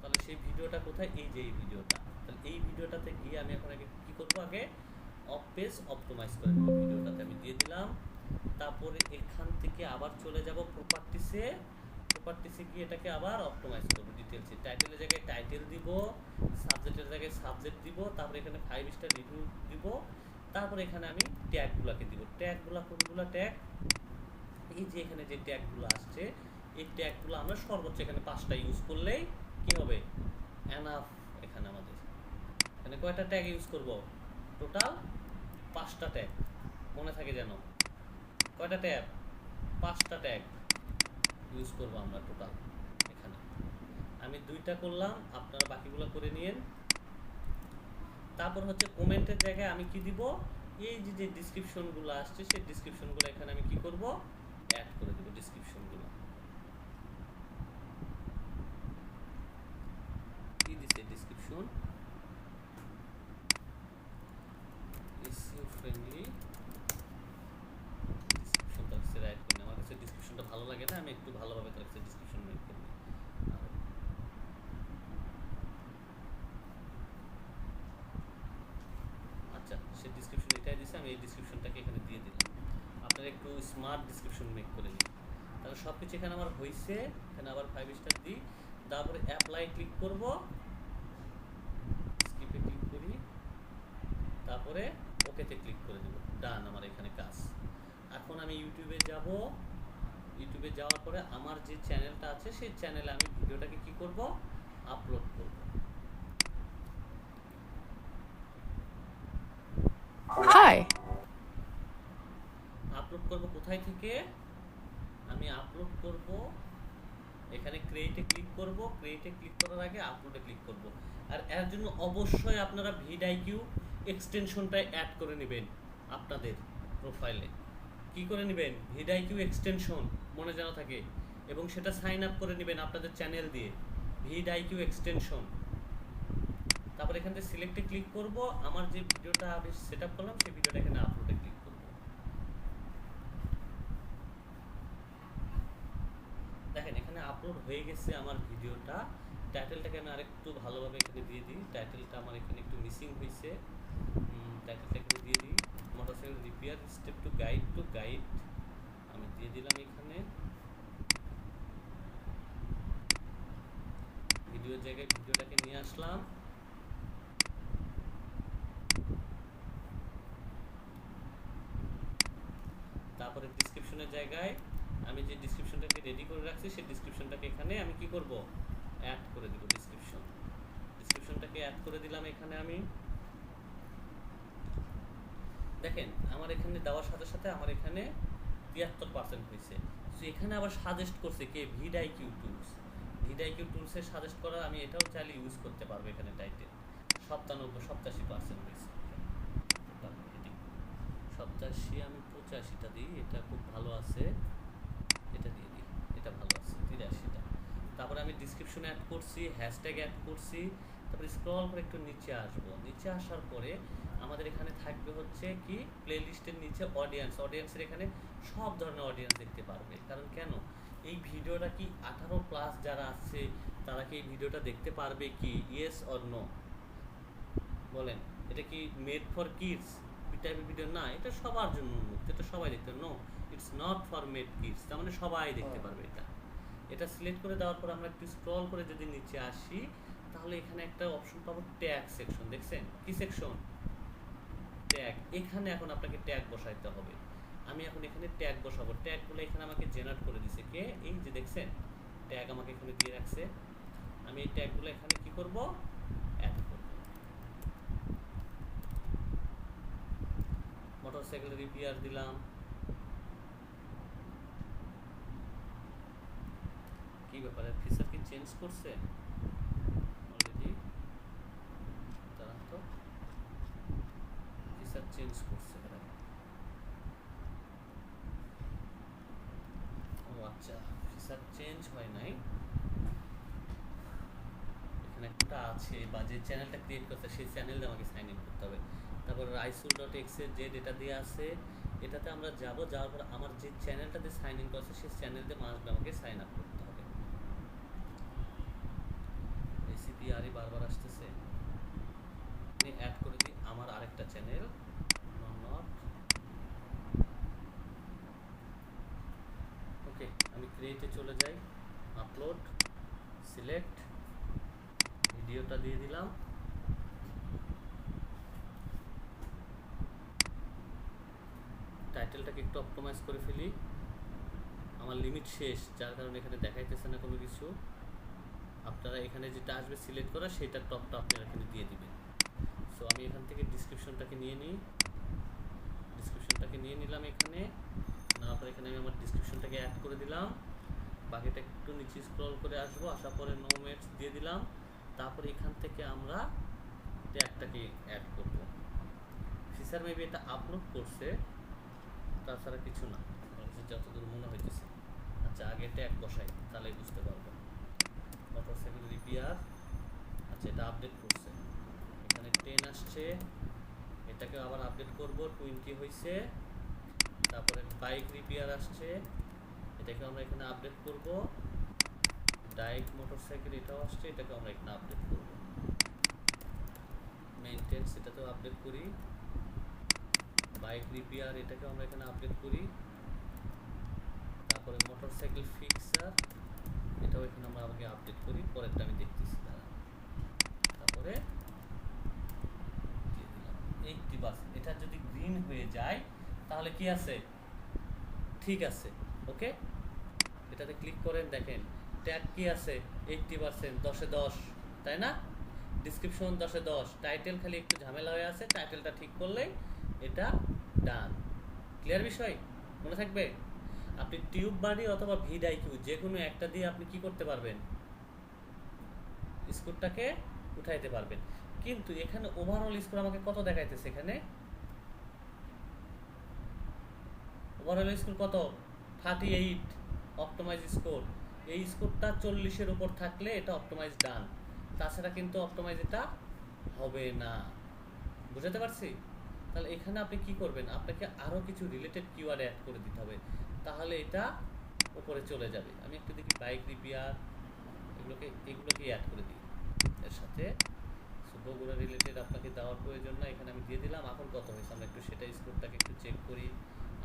তাহলে সেই ভিডিওটা কোথায়, এই যে এই ভিডিওটা। তাহলে এই ভিডিওটাতে গিয়ে আমি এখন আগে কি করবো, আগে অফ পেজ অপটোমাইজ করে নেব। ভিডিওটাতে আমি দিয়ে দিলাম। তারপরে এখান থেকে আবার চলে যাব প্রপার্টিসে, প্রপার্টিসে গিয়ে এটাকে আবার অপটোমাইজ করব ডিটেইলসে। টাইটেলের জায়গায় টাইটেল দিব, সাবজেক্টের জায়গায় সাবজেক্ট দিব, তারপরে এখানে 5 স্টার রিভিউ দিব, তারপরে এখানে আমি ট্যাগগুলোকে দিব। ট্যাগগুলো কোনগুলো ট্যাগ, এই যে এখানে যে ট্যাগগুলো আসছে, এই ট্যাগগুলো আমরা সর্বোচ্চ এখানে 5টা ইউজ করলেই কি হবে, এনাফ। এখানে আমাদের এখানে কয়টা ট্যাগ ইউজ করব, টোটাল 5টা ট্যাগ, মনে থাকে যেন। কয়টা ট্যাগ, 5টা ট্যাগ ইউজ করব আমরা টোটাল। এখানে আমি 2টা করলাম, আপনারা বাকিগুলো করে নিয়েন। তারপর হচ্ছে কমেন্টের জায়গায় আমি কি দিব, এই যে যে ডিসক্রিপশনগুলো আসছে সেই ডিসক্রিপশনগুলো এখানে আমি কি করব, অ্যাড করে দেব ডিসক্রিপশনগুলো। কি দিছে ডিসক্রিপশন, এসইও ফ্রেন্ডলি ডিসক্রিপশন। তার কাছে রাইট করি, আমার কাছে ডিসক্রিপশনটা ভালো লাগে না, আমি একটু ভালোভাবে তার কাছে ডিসক্রিপশন মেক করি। আচ্ছা, সে ডিসক্রিপশন এটাই দিছে, আমি এই ডিসক্রিপশনটাকে এখানে দিয়ে দিলাম। আপনারা একটু স্মার্ট ডিসক্রিপশন মেক করে নিন। তাহলে সব কিছু এখানে আমার হয়েছে। এখানে আবার 5 স্টার দিই, তারপরে অ্যাপ্লাই ক্লিক করব, স্কিপে ক্লিক করি, তারপরে ওকেতে ক্লিক করে দেব। ডান, আমার এখানে কাজ। এখন আমি ইউটিউবে যাব। ইউটিউবে যাওয়ার পরে আমার যে চ্যানেলটা আছে সেই চ্যানেলে আমি ভিডিওটাকে কি করব, আপলোড করব। হাই, আপলোড করব কোথায় থেকে, আমি আপলোড করব এখানে ক্রিয়েটে ক্লিক করব। ক্রিয়েটে ক্লিক করার আগে আপলোডে ক্লিক করব। আর এর জন্য অবশ্যই আপনারা ভিডিআইকিউ এক্সটেনশনটা অ্যাড করে নেবেন আপনাদের প্রোফাইলে। কি করে নেবেন, ভিডিআইকিউ এক্সটেনশন মনে যেন থাকে, এবং সেটা সাইন আপ করে নেবেন আপনাদের চ্যানেল দিয়ে, ভিডিআইকিউ এক্সটেনশন। তারপর এখান থেকে সিলেক্টে ক্লিক করব, আমার যে ভিডিওটা আমি সেট আপ করলাম সেই ভিডিওটা এখানে আপলোডে ক্লিক করব। দেখেন এখানে আপলোড হয়ে গেছে আমার ভিডিওটা। টাইটেলটাকে আমি আরেকটু ভালোভাবে এখানে দিয়ে দিই। টাইটেলটা আমার এখানে একটু মিসিং হয়েছে, টাইটেলটা এখানে দিয়ে দিই, motorcycle repair step to guide আমি দিয়ে দিলাম এখানে। ভিডিওর জায়গায় ভিডিওটাকে নিয়ে আসলাম। তারপরে ডিসক্রিপশনের জায়গায় আমি যে ডিসক্রিপশনটাকে রেডি করে রাখছি সেই ডিসক্রিপশনটাকে এখানে আমি কি করব, অ্যাড করে দেব। ডিসক্রিপশন ডিসক্রিপশনটাকে অ্যাড করে দিলাম এখানে আমি। দেখেন আমার এখানে দেওয়ার সাথে সাথে আমার এখানে 73% হয়েছে। সো এখানে আবার সাজেস্ট করছে কে ভিডাইকিউ টুলস। ভিডাইকিউ টুলসের সাজেস্ট করা আমি এটাও চাইলে ইউজ করতে পারবো এখানে টাইটেল 87% হয়েছে। 87 আমি 85টা দিই, এটা খুব ভালো আছে, এটা দিয়ে দিই, এটা ভালো আছে 83টা। তারপরে আমি ডিসক্রিপশনে অ্যাড করছি, হ্যাশট্যাগ অ্যাড করছি। তারপরে স্ক্রল করে একটু নিচে আসবো, নিচে আসার পরে আমাদের এখানে থাকবে হচ্ছে কি প্লেলিস্টের নিচে অডিয়েন্স। অডিয়েন্সের এখানে সব ধরনের অডিয়েন্স দেখতে পারবে। কারণ কেন, এই ভিডিওটা কি 18+ যারা আছে তারা কি এই ভিডিওটা দেখতে পারবে কি? ইয়েস অর নো বলেন। এটা কি মেড ফর কিডস টাইপের ভিডিও? না, এটা সবার জন্য উন্মুক্ত, এটা সবাই দেখতে। No, it's not for made kids, তার মানে সবাই দেখতে পারবে এটা। এটা সিলেক্ট করে দেওয়ার পর আমরা একটু স্ক্রল করে যদি নিচে আসি, তাহলে এখানে একটা অপশন পাবো ট্যাগ সেকশন। দেখছেন কি সেকশন? ট্যাগ। এখানে এখন আপনাকে ট্যাগ বসাইতে হবে। আমি এখন এখানে ট্যাগ বসাবো। ট্যাগগুলো এখানে আমাকে জেনারেট করে দিছে কে? এই যে দেখছেন ট্যাগ আমাকে এখানে দিয়ে রাখছে। আমি এই ট্যাগগুলো এখানে কি করব? অ্যাড করব। মোটরসাইকেল রিপেয়ার দিলাম। কি ব্যাপারে, ফিচার কি চেঞ্জ করছে অলরেডি? তারা তো ফিচার চেঞ্জ করছে। ও আচ্ছা, ফিচার চেঞ্জ হয় নাই। এখানে একটা আছে, বা যে চ্যানেলটা ক্রিয়েট করতে সেই চ্যানেলটা আমাকে সাইন ইন করতে হবে। তারপর raisul.xyz এটা দিয়ে আছে, এটাতে আমরা যাব। যাওয়ার পর আমার যে চ্যানেলটাতে সাইন ইন করছে সেই চ্যানেলতে মাস্ট আমাকে সাইন আপ করতে হবে। রেসিপি আরই বারবার আসতেছে, আমি অ্যাড করে দিই আমার আরেকটা চ্যানেল নট। ওকে, আমি ক্রিয়েটে চলে যাই, আপলোড, সিলেক্ট, ভিডিওটা দিয়ে দিলাম। টাইটেলটাকে একটু অপটিমাইজ করে ফেলি। আমার লিমিট শেষ, যার কারণে এখানে দেখাইতেছে না কোনো কিছু। আপনারা এখানে যেটা আসবে সিলেক্ট করা, সেটা টপটা আপনারা এখানে দিয়ে দিবেন। সো আমি এখান থেকে ডিসক্রিপশনটাকে নিয়ে নিই, ডিসক্রিপশনটাকে নিয়ে নিলাম এখানে। নেওয়ার পর এখানে আমি আমার ডিসক্রিপশনটাকে অ্যাড করে দিলাম। বাকিটা একটু নিচে স্ক্রল করে আসবো, আসার পরে নো মেটস দিয়ে দিলাম। তারপরে এখান থেকে আমরা ট্যাগটাকে অ্যাড করব। ফিচার মেবি এটা আপলোড করছে, তাছাড়া কিছু না যতদূর মনে হইতেছে। আচ্ছা, আগে ট্যাগ বসাই, তাহলে বুঝতে পারবো। মোটরসাইকেল রিপেয়ার, আচ্ছা এটা আপডেট করছে, এখানে 10 আসছে, এটাকে আবার আপডেট করব, 20 হয়েছে। তারপরে বাইক রিপেয়ার আসছে, এটাকে আমরা এখানে আপডেট করব। ডাইক মোটরসাইকেল এটাও আসছে, এটাকে আমরা এখানে আপডেট করব। মেইনটেন্স এটাতেও আপডেট করি। বাইক রিপেয়ার এটাকে আমরা এখানে আপডেট করি। তারপরে মোটরসাইকেল ফিক্সার এটাও এখানে আমরা আগে আপডেট করি, পরেরটা আমি দেখতেছি দাঁড়া। তারপরে দিয়ে দিলাম 80%। এটা যদি গ্রিন হয়ে যায় তাহলে কি আছে? ঠিক আছে, ওকে। এটাতে ক্লিক করেন, দেখেন ট্যাগ কি আছে? 80%, 10-এ 10, তাই না? ডিসক্রিপশন 10-এ 10, টাইটেল খালি একটু ঝামেলা হয়ে আছে, টাইটেলটা ঠিক করলেই এটা ডান। ক্লিয়ার বিষয়? মনে থাকবে। আপনি টিউব বাডি অথবা ভিডাইকিউ যে কোনো একটা দিয়ে আপনি কি করতে পারবেন? স্কোরটাকে উঠাইতে পারবেন। কিন্তু এখানে ওভারঅল স্কোর আমাকে কত দেখাইতেছে? এখানে ওভারঅল স্কোর কত? 38 অপটিমাইজ স্কোর। এই স্কোরটা 40-এর উপর থাকলে এটা অপটিমাইজ ডান, তাছাড়া কিন্তু অপটিমাইজ এটা হবে না। বুঝাতে পারছি? তাহলে এখানে আপনি কি করবেন? আপনাকে আরও কিছু রিলেটেড কিওয়ার্ড অ্যাড করে দিতে হবে, তাহলে এটা উপরে চলে যাবে। আমি একটু দেখি বাইক রিপেয়ার, এগুলোকে অ্যাড করে দিই এর সাথে। বগুড়া রিলেটেড আপনাকে দেওয়ার প্রয়োজন না, এখানে আমি দিয়ে দিলাম। এখন কত হয়েছে আমরা একটু সেটা স্কোরটাকে একটু চেক করি।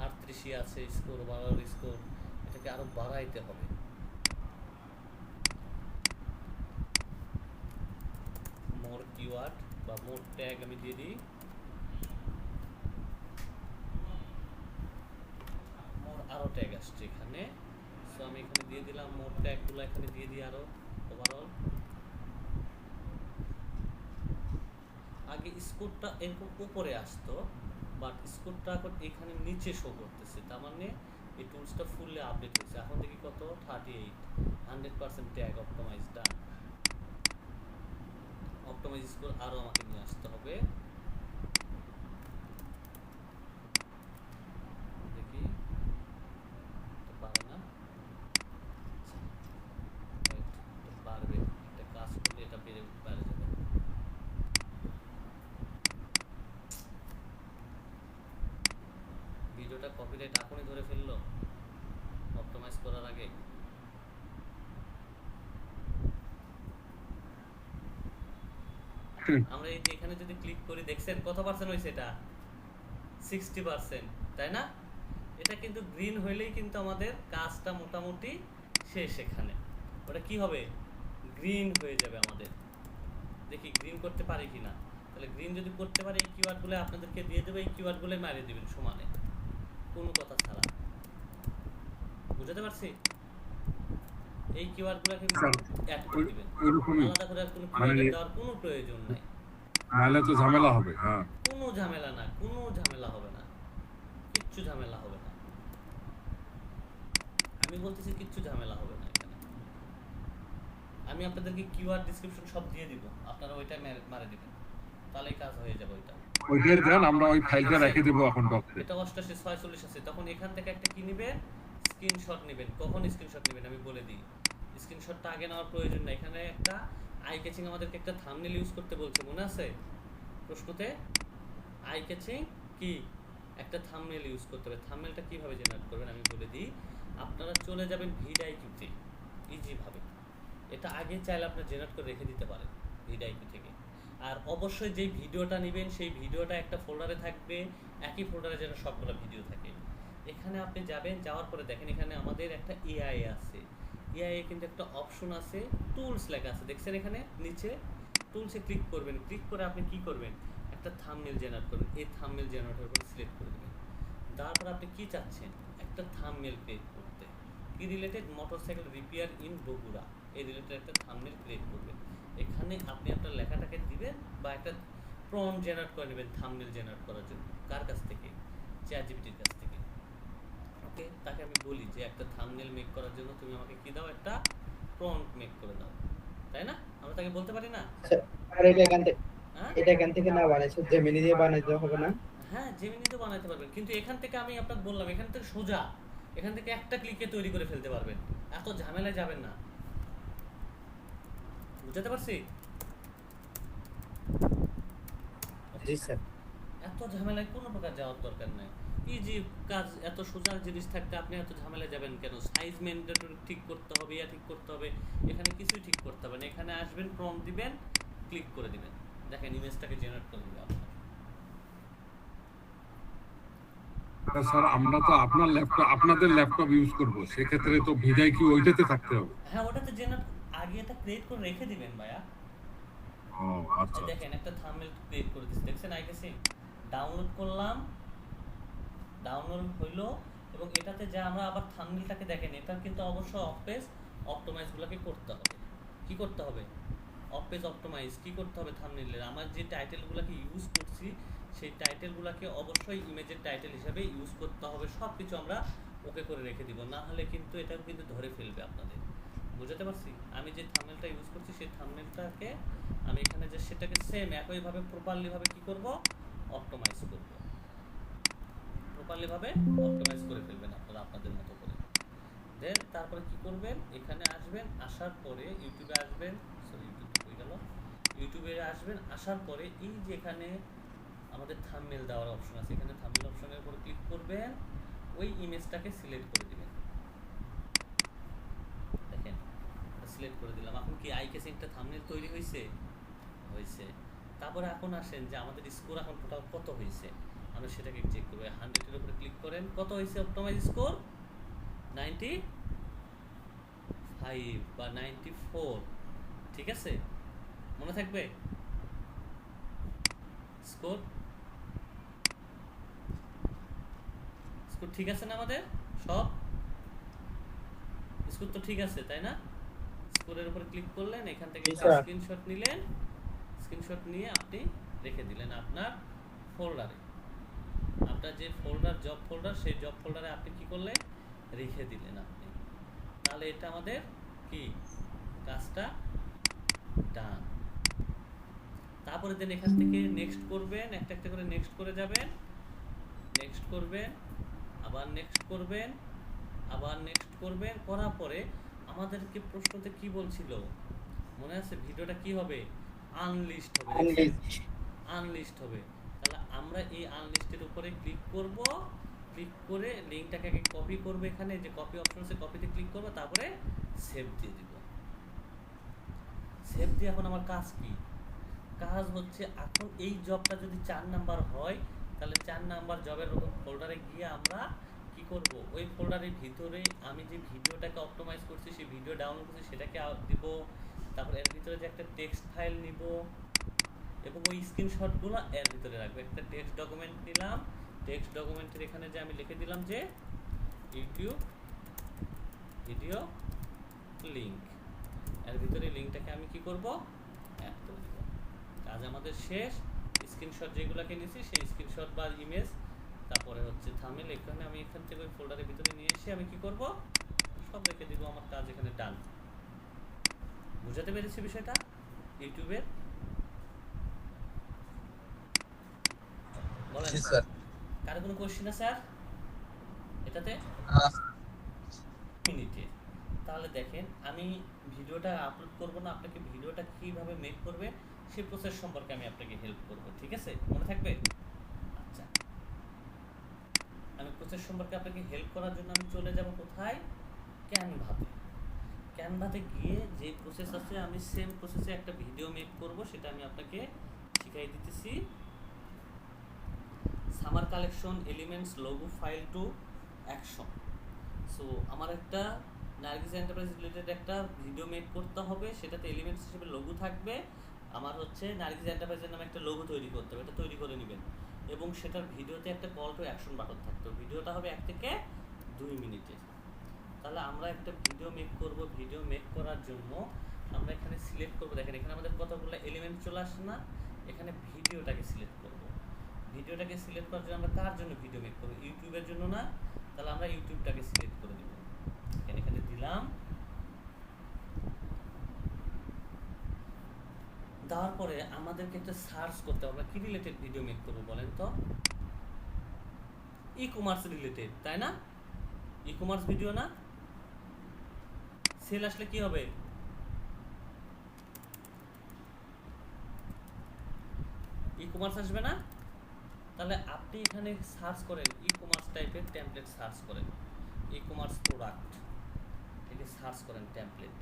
38 আছে স্কোর, ওভারঅল স্কোর, এটাকে আরও বাড়াইতে হবে। মোর কিওয়ার্ড বা মোর ট্যাগ আমি দিয়ে দিই। মোর আরও ট্যাগ আসছে এখানে, সো আমি এখানে দিয়ে দিলাম মোর ট্যাগগুলো, এখানে দিয়ে দিই আরও ওভারঅল। আগে স্কোরটা এরকম উপরে আসতো, বাট স্কোরটা এখন এখানে নিচে শো করতেছে, তার মানে এই টুলসটা ফুললি আপডেট হয়েছে। এখন দেখি কত, 38, 100% ট্যাগ অপটিমাইজ ডান। অপটিমাইজ স্কোর আরও আমাকে নিয়ে আসতে হবে, দেখি তো পারে না। Wait, এটা পারবে, একটা কাজ করলে এটা বেড়ে যাবে। ভিডিওটা কপিরাইট এখনই ধরে ফেললো অপটিমাইজ করার আগে। আমরা এই যে এখানে যদি ক্লিক করি, দেখছেন কত পার্সেন্ট হয়েছে? এটা 60%, তাই না? এটা কিন্তু গ্রিন হইলেই কিন্তু আমাদের কাজটা মোটামুটি শেষ। এখানে ওটা কি হবে, গ্রিন হয়ে যাবে আমাদের। দেখি গ্রিন করতে পারি কিনা। তাহলে গ্রিন যদি করতে পারি, এই কিওয়ার্ডগুলো আপনাদেরকে দিয়ে দেবো, এই কিওয়ার্ডগুলো মারিয়ে দিবেন সমানে, কোনো কথা ছাড়া। বুঝতে পারছি? এই কিওয়ার্ডগুলোকে অ্যাড করে দিবেন, আলাদা করে আর কোনো কিওয়ার্ড দেওয়ার কোনো প্রয়োজন নাই। নাহলে তো ঝামেলা হবে। হ্যাঁ, কোনো ঝামেলা না, কোনো ঝামেলা হবে না, কিচ্ছু ঝামেলা হবে না। আমি বলতেছি কিচ্ছু ঝামেলা হবে না এখানে। আমি আপনাদেরকে কিওয়ার্ড ডেসক্রিপশন সব দিয়ে দিব, আপনারা ওইটা মারে দিবেন, তাহলেই কাজ হয়ে যাবে। ওইটার দেন, আমরা ওই ফাইলটা রেখে দেব এখন ডক্টর। এটা 8846 আছে। তখন এখান থেকে একটা কি নেবেন, স্ক্রিনশট নেবেন। কখন স্ক্রিনশট নেবেন আমি বলে দিই। স্ক্রিনশটটা আগে নেওয়ার প্রয়োজন নাই। এখানে একটা আই ক্যাচিং আমাদেরকে একটা থাম্বনেল ইউজ করতে বলছে, মনে আছে প্রশ্নতে? আই ক্যাচিং কি একটা থাম্বনেল ইউজ করতে হবে। থাম্বনেলটা কিভাবে জেনারেট করবেন আমি বলে দিই। আপনারা চলে যাবেন ভিডিআইকিউতে, ইজি ভাবে। এটা আগে চাইলে আপনি জেনারেট করে রেখে দিতে পারেন ভিডিআইকিউ থেকে। আর অবশ্যই যেই ভিডিওটা নেবেন সেই ভিডিওটা একটা ফোল্ডারে থাকবে, একই ফোল্ডারে যেন সবগুলো ভিডিও থাকে। এখানে আপনি যাবেন, যাওয়ার পরে দেখেন এখানে আমাদের একটা এআই আছে। এআই কিন্তু একটা অপশন আছে, টুলস লেখা আছে, দেখছেন এখানে নিচে? টুলসে ক্লিক করবেন, ক্লিক করে আপনি কি করবেন, একটা থাম্বনেল জেনারেট করবেন। এই থাম্বনেল জেনারেটর উপর সিলেক্ট করে দেবেন। তারপর আপনি কি চাচ্ছেন, একটা থাম্বনেল ক্রিয়েট করতে। কি related? Motorcycle repair in Bogura, এই রিলেটেড একটা থাম্বনেল ক্রিয়েট করবেন। এখানে আপনি আপনার লেখাটাকে দিবেন বা একটা প্রম্পট জেনারেট করে নেবেন থাম্বনেল জেনারেট করার জন্য। কার কাছ থেকে? চ্যাটজিপিটির কাছ থেকে। ওকে, তাকে আমি বলি যে একটা থাম্বনেল মেক করার জন্য তুমি আমাকে কি দাও, একটা প্রম্পট মেক করে দাও, তাই না? আমরা তাকে বলতে পারি না? আর এটা এখান থেকে না বানাইছে, জেমিনি দিয়ে বানাইতে হবে না? হ্যাঁ, জেমিনিতে বানাতে পারবেন, কিন্তু এখান থেকে আমি আপনাকে বললাম এখান থেকে সোজা, এখান থেকে একটা ক্লিকে তৈরি করে ফেলতে পারবেন, এত ঝামেলায় যাবেন না। বুঝতে পারছি? জি স্যার। এত ঝামেলায় কোনো প্রকার যাওয়ার দরকার নাই। ইজি কাজ, এত সোজা জিনিস থাকতে আপনি এত ঝামেলায় যাবেন কেন? সাইজ ম্যান্ডেটরি ঠিক করতে হবে, ঠিক করতে হবে, এখানে কিছুই ঠিক করতে হবে না। এখানে আসবেন, প্রম্পট দিবেন, ক্লিক করে দিবেন, দেখেন ইমেজটাকে জেনারেট করে দিবে আপনার। স্যার আমরা তো আপনার ল্যাপটপ, আপনাদের ল্যাপটপ ইউজ করব, সেক্ষেত্রে তো ভিডিআইকিউ ওইটাতে থাকতে হবে। হ্যাঁ, ওটাতে জেনারেট আগে এটা ক্রিয়েট করে রেখে দিবেন ভাইয়া। ও আচ্ছা, দেখেন একটা থাম্বনেল ক্রিয়েট করে দিচ্ছি, দেখছেন? আইকেছি ডাউনলোড করলাম, ডাউনলোড হইলো, এবং এটাতে যা আমরা আবার থাম্বনেলটাকে দেখেন, এটা কিন্তু অবশ্যই অফ পেজ অপটিমাইজগুলোকে করতে হবে। কি করতে হবে? অফ পেজ অপটিমাইজ কি করতে হবে? থাম্বনেলের আমার যে টাইটেলগুলোকে ইউজ করছি সেই টাইটেলগুলোকে অবশ্যই ইমেজের টাইটেল হিসাবে ইউজ করতে হবে। সব কিছু আমরা ওকে করে রেখে দিব, না হলে কিন্তু এটা কিন্তু ধরে ফেলবে আপনাদের। বুঝতে পারছি? আমি যে থাম্বনেলটা ইউজ করছি সেই থাম্বনেলটাকে আমি এখানে যে সেটাকে সেম একইভাবে প্রপারলিভাবে কি করব, অপটিমাইজ করব। প্রপারলিভাবে অপটিমাইজ করে ফেলবেন আপনারা আপনাদের মতো করে। দেন তারপরে কি করবেন, এখানে আসবেন, আসার পরে ইউটিউবে আসবেন, সরি ইউটিউব হয়ে গেল, ইউটিউবে আসবেন, আসার পরে এই যে এখানে আমাদের থাম্বনেল দেওয়ার অপশন আছে, এখানে থাম্বনেল অপশনের উপর ক্লিক করবেন, ওই ইমেজটাকে সিলেক্ট করে দিবেন। দেখেন সিলেক্ট করে দিলাম। এখন কি আই ক্যাচিংটা থাম্বনেল তৈরি হয়েছে? হয়েছে। তারপরে এখন আসেন যে আমাদের স্কোর এখন টোটাল কত হয়েছে, আমরা সেটাকে চেক করবো। 100 এর উপরে ক্লিক করেন, কত হয়েছে অপটিমাইজ স্কোর? 95 বা 94, ঠিক আছে? মনে থাকবে স্কোর? স্কোর ঠিক আছে না আমাদের? সব স্কোর তো ঠিক আছে, তাই না? স্কোরের উপর ক্লিক করলেন, এখান থেকে স্ক্রিনশট নিলেন, স্ক্রিনশট নিয়ে আপনি রেখে দিলেন আপনার ফোল্ডারে। আপনার যে ফোল্ডার জব ফোল্ডার, সেই জব ফোল্ডারে আপনি কি করলেন, রেখে দিলেন আপনি। তাহলে এটা আমাদের কি কাজটা ডান। তারপরে দেন এখান থেকে নেক্সট করবেন, একটা একটা করে নেক্সট করে যাবেন, নেক্সট করবেন, আবার নেক্সট করবেন, আবার নেক্সট করবেন। করার পরে আমাদেরকে প্রশ্নতে কি বলছিল মনে আছে, ভিডিওটা কি হবে, আনলিস্ট হবে, আনলিস্ট হবে। তাহলে আমরা এই আনলিস্টের উপরে ক্লিক করব, ক্লিক করে লিঙ্কটাকে আগে কপি করব, এখানে যে কপি অপশন আছে কপিতে ক্লিক করব, তারপরে সেভ দিয়ে দিব। সেভ দিয়ে এখন আমার কাজ কি, কাজ হচ্ছে এখন এই জবটা যদি 4 নাম্বার হয়, তাহলে 4 নাম্বার জবের ফোল্ডারে গিয়ে আমরা কি করব, ওই ফোল্ডারের ভিতরে আমি যে ভিডিওটাকে অপটিমাইজ করছি, সেই ভিডিও ডাউনলোড করছি সেটাকে দিব। তারপর এর ভিতরে যে একটা টেক্সট ফাইল নিব এবং ওই স্ক্রিনশটগুলো এর ভিতরে রাখবো। একটা টেক্সট ডকুমেন্ট নিলাম, টেক্সট ডকুমেন্টের এখানে যে আমি লিখে দিলাম যে ইউটিউব ভিডিও লিঙ্ক, এর ভিতরে লিঙ্কটাকে আমি কি করব, অ্যাড করে দেব। কাজ আমাদের শেষ। স্ক্রিনশট যেগুলোকে নিয়েছি সেই স্ক্রিনশট বা ইমেজ, তারপরে হচ্ছে থাম্বনেল, এখানে আমি এখান থেকে ওই ফোল্ডারের ভিতরে নিয়ে এসে আমি কি করব, সব রেখে দিব। আমার কাজ এখানে ডান। বুঝাতে পেরেছি বিষয়টা ইউটিউবের? বলেন স্যার, কারো কোনো কোশ্চেন আছে স্যার এটাতে? মিনিটে। তাহলে দেখেন আমি ভিডিওটা আপলোড করব না, আপনাকে ভিডিওটা কিভাবে মেক করবে সেই প্রসেস সম্পর্কে আমি আপনাকে হেল্প করব, ঠিক আছে? মনে থাকবে? আচ্ছা, আমি প্রসেস সম্পর্কে আপনাকে হেল্প করার জন্য আমি চলে যাব কোথায়, ক্যানভাতে। ক্যানভাতে গিয়ে যে প্রসেস আছে আমি সেম প্রসেসে একটা ভিডিও মেক করব, সেটা আমি আপনাকে শিখাই দিতেছি। Summer collection elements logo file to action. So আমার একটা নার্গিস এন্টারপ্রাইজ রিলেটেড একটা ভিডিও মেক করতে হবে, সেটাতে এলিমেন্টস হিসেবে লোগো থাকবে। আমার হচ্ছে নার্গিস এন্টারপ্রাইজের নামে একটা লোগো তৈরি করতে হবে, এটা তৈরি করে নেবেন। এবং সেটার ভিডিওতে একটা কল টু অ্যাকশন বাটন থাকতো। ভিডিওটা হবে 1 থেকে 2 মিনিটের। তাহলে আমরা একটা ভিডিও মেক করব। ভিডিও মেক করার জন্য আমরা এখানে সিলেক্ট করব, দেখেন এখানে আমাদের কতগুলো এলিমেন্ট চলে আসে না, এখানে ভিডিওটাকে সিলেক্ট করব। ভিডিওটাকে সিলেক্ট করার জন্য আমরা কার জন্য ভিডিও মেক করব, ইউটিউবের জন্য না? তাহলে আমরা ইউটিউবটাকে সিলেক্ট করে দেব, এখানে দিলাম। দেওয়ার পরে আমাদেরকে একটা সার্চ করতে হবে, কি রিলেটেড ভিডিও মেক করবো বলেন তো? ই কমার্স রিলেটেড, তাই না? ই কমার্স ভিডিও না? সেল আসলে কি হবে, ই কমার্স আসবে না? তাহলে আপনি এখানে সার্চ করেন ই কমার্স টাইপের টেমপ্লেট, সার্চ করেন ই কমার্স প্রোডাক্ট, এটা সার্চ করেন টেমপ্লেট।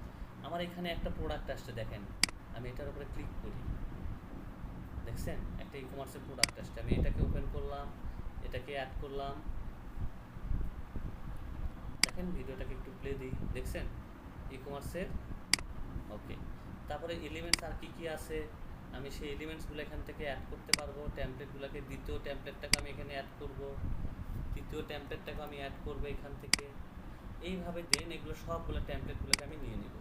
আমার এখানে একটা প্রোডাক্ট আসছে, দেখেন আমি এটার উপরে ক্লিক করি, দেখছেন একটা ই কমার্সের প্রোডাক্ট আসছে। আমি এটাকে ওপেন করলাম, এটাকে অ্যাড করলাম, দেখেন ভিডিওটাকে একটু প্লে দিই, দেখছেন ই কমার্সের। ওকে, তারপরে এলিমেন্টস আর কি কি আছে, আমি সেই এলিমেন্টসগুলো এখান থেকে অ্যাড করতে পারবো। টেমপ্লেটগুলোকে, দ্বিতীয় টেমপ্লেটটাকে আমি এখানে অ্যাড করব, তৃতীয় টেমপ্লেটটাকে আমি অ্যাড করব এখান থেকে। এইভাবে দেন এগুলো সবগুলো টেমপ্লেটগুলোকে আমি নিয়ে নিব,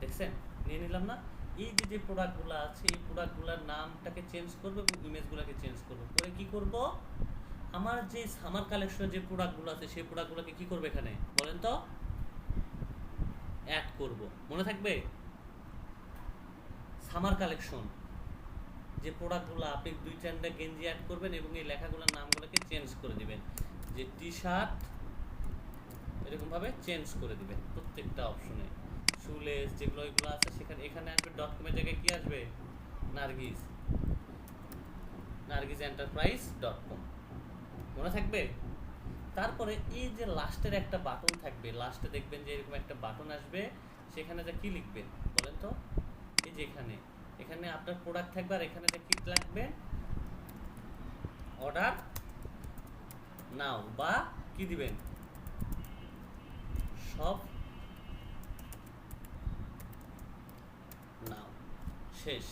দেখছেন নিয়ে নিলাম না? এই যে যে প্রোডাক্টগুলো আছে এই প্রোডাক্টগুলোর নামটাকে চেঞ্জ করবো এবং ইমেজগুলোকে চেঞ্জ করবো করে কি করব, আমার যে সামার কালেকশনের যে প্রোডাক্টগুলো আছে সেই প্রোডাক্টগুলোকে কি করবে এখানে বলেন তো, অ্যাড করব। মনে থাকবে? সামার কালেকশন যে প্রোডাক্টগুলো আপনি 2-4টা গেঞ্জি অ্যাড করবেন এবং এই লেখাগুলোর নামগুলোকে চেঞ্জ করে দিবেন, যে টি শার্ট এরকমভাবে চেঞ্জ করে দিবেন প্রত্যেকটা অপশনে। শুলেস যেগুলো এগুলো আছে সেখানে, এখানে আসবে ডট কমের জায়গায় কি আসবে, নার্গিস, নার্গিস এন্টারপ্রাইজ .com, মনে থাকবে? তারপরে এই যে লাস্টের একটা বাটন থাকবে, লাস্টে দেখবেন যে এরকম একটা বাটন আসবে, সেখানে যা কি লিখবেন বলেন তো, এই যে এখানে এখানে আপনার প্রোডাক্ট থাকবে আর এখানে কি লাগবে, অর্ডার নাও বা কি দিবেন, সব নাও, শেষ।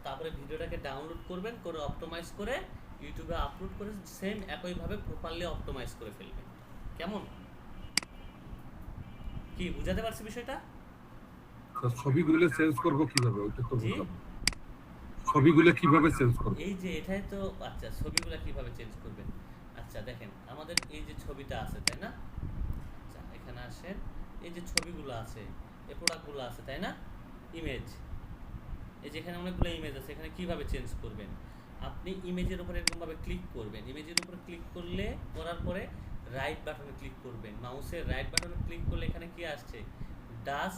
তারপরে ভিডিওটাকে ডাউনলোড করবেন, করে অপটিমাইজ করে ইউটিউবে আপলোড করে সেম একইভাবে প্রপারলি অপটিমাইজ করে ফেলবেন। কেমন, কি বুঝাতে পারছি বিষয়টা? ছবিগুলো চেঞ্জ করব কিভাবে, ওইটা তো বুঝলাম। ছবিগুলো কিভাবে চেঞ্জ করব? এই যে এটাই তো, আচ্ছা ছবিগুলো কিভাবে চেঞ্জ করবেন? আচ্ছা দেখেন আমাদের এই যে ছবিটা আছে তাই না, আচ্ছা এখানে আসেন, এই যে ছবিগুলো আছে, এই প্রোডাক্টগুলো আছে তাই না, ইমেজ, এই যে এখানে অনেকগুলো ইমেজ আছে, এখানে কিভাবে চেঞ্জ করবেন? আপনি ইমেজের উপর এরকমভাবে ক্লিক করবেন, ইমেজের উপর ক্লিক করলে, করার পরে রাইট বাটনে ক্লিক করবেন, মাউসের রাইট বাটনে ক্লিক করলে এখানে কি আসছে, ডাস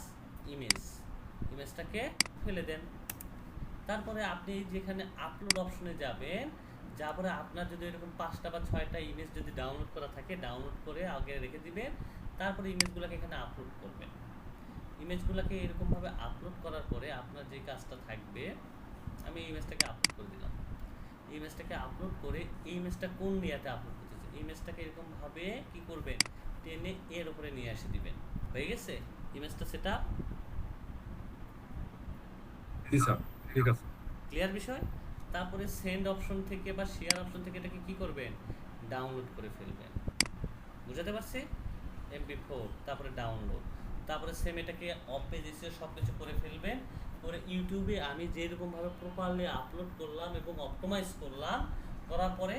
ইমেজ, ইমেজটাকে ফেলে দেন। তারপরে আপনি যেখানে আপলোড অপশনে যাবেন, যাওয়ার পরে আপনার যদি এরকম 5টা বা 6টা ইমেজ যদি ডাউনলোড করা থাকে, ডাউনলোড করে আগে রেখে দিবেন, তারপরে ইমেজগুলোকে এখানে আপলোড করবেন। ইমেজগুলোকে এরকমভাবে আপলোড করার পরে আপনার যে কাজটা থাকবে, আমি ইমেজটাকে আপলোড করে দিলাম, ইমেজটাকে আপলোড করে এই ইমেজটা কোন ইয়াতে আপলোড করতেছে, ইমেজটাকে এরকমভাবে কি করবেন, টেনে এর উপরে নিয়ে এসে দিবেন। হয়ে গেছে ইমেজটা সেটা? জি স্যার, ঠিক আছে। ক্লিয়ার বিষয়? তারপরে সেন্ড অপশন থেকে বা শেয়ার অপশন থেকে এটাকে কি করবেন, ডাউনলোড করে ফেলবেন। বুঝাতে পারছি? MP4, তারপরে ডাউনলোড, তারপরে সেম এটাকে অফ পেজ এসে সব কিছু করে ফেলবেন, করে ইউটিউবে আমি যেরকমভাবে প্রপারলি আপলোড করলাম এবং অপটিমাইজ করলাম, করার পরে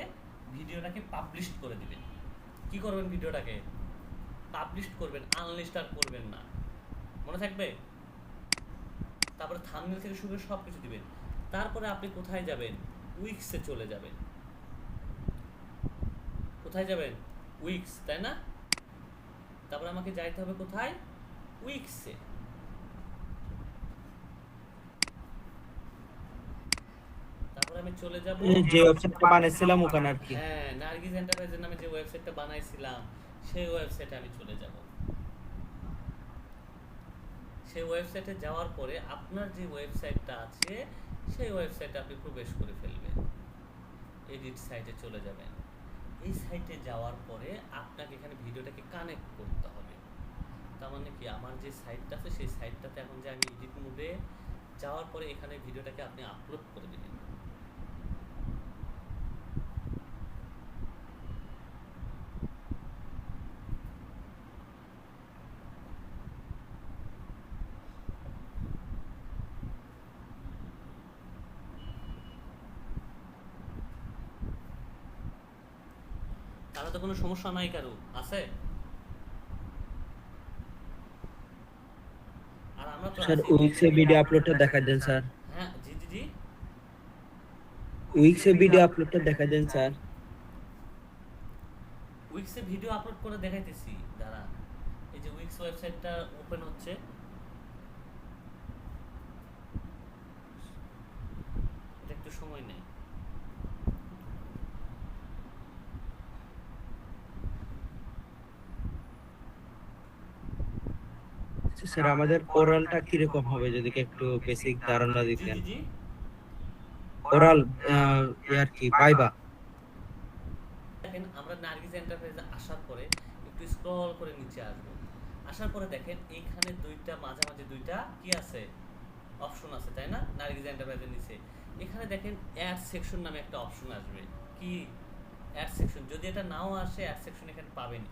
ভিডিওটাকে পাবলিশ করে দিবেন। কি করবেন, ভিডিওটাকে পাবলিশ করবেন, আনলিস্ট আর করবেন না, মনে থাকবে? তারপরে থাম্বনেল থেকে শুরু করে সব কিছু দিবেন। তারপরে আপনি কোথায় যাবেন, উইক্সে চলে যাবেন। কোথায় যাবেন, উইক্স, তাই না? তারপরে আমাকে যাইতে হবে কোথায়, উইক্সে। তারপরে আমি চলে যাব যে ওয়েবসাইটটা বানাইছিলাম ওখানে আর কি। হ্যাঁ, নার্গিস এন্টারপ্রাইজের নামে যে ওয়েবসাইটটা বানাইছিলাম, সেই ওয়েবসাইটে আমি চলে যাব। সেই ওয়েবসাইটে যাওয়ার পরে আপনার যে ওয়েবসাইটটা আছে, সেই ওয়েবসাইটে আপনি প্রবেশ করে ফেলবেন, এডিট সাইটে চলে যাবেন। এই সাইটে যাওয়ার পরে আপনাকে এখানে ভিডিওটাকে কানেক্ট করতে হবে। তার মানে কি, আমার যে সাইটটা আছে সেই সাইটটাতে এখন যে আমি এডিট মোডে যাওয়ার পরে এখানে ভিডিওটাকে আপনি আপলোড করে দেবেন। তাহলে তো কোনো সমস্যা নাই কারো, আছে? আর আমরা তো স্যার আছি। উইক্সে ভিডিও আপলোডটা দেখা দেন স্যার। হ্যাঁ, জি জি জি। উইক্সে ভিডিও আপলোডটা দেখা দেন স্যার। উইক্সে ভিডিও আপলোড করে দেখাইতেছি, দাঁড়া। এই যে উইক্স ওয়েবসাইটটা ওপেন হচ্ছে, এটা একটু সময় নেই। স্যার আমাদের ওরালটা কিরকম হবে যদি একটু বেসিক ধারণা জি দিতেন। জি জি। ওরাল আর কি ভাইবা। দেখেন আমরা নার্গিস এন্টারপ্রাইজে আসার পরে একটু স্ক্রল করে নিচে আসবো, আসার পরে দেখেন এইখানে দুইটা মাঝামাঝি দুইটা কি আছে, অপশন আছে তাই না, নার্গিস এন্টারপ্রাইজের নিচে। এখানে দেখেন অ্যাড সেকশন নামে একটা অপশন আসবে, কি অ্যাড সেকশন। যদি এটা নাও আসে, অ্যাড সেকশন এখানে পাবেনই।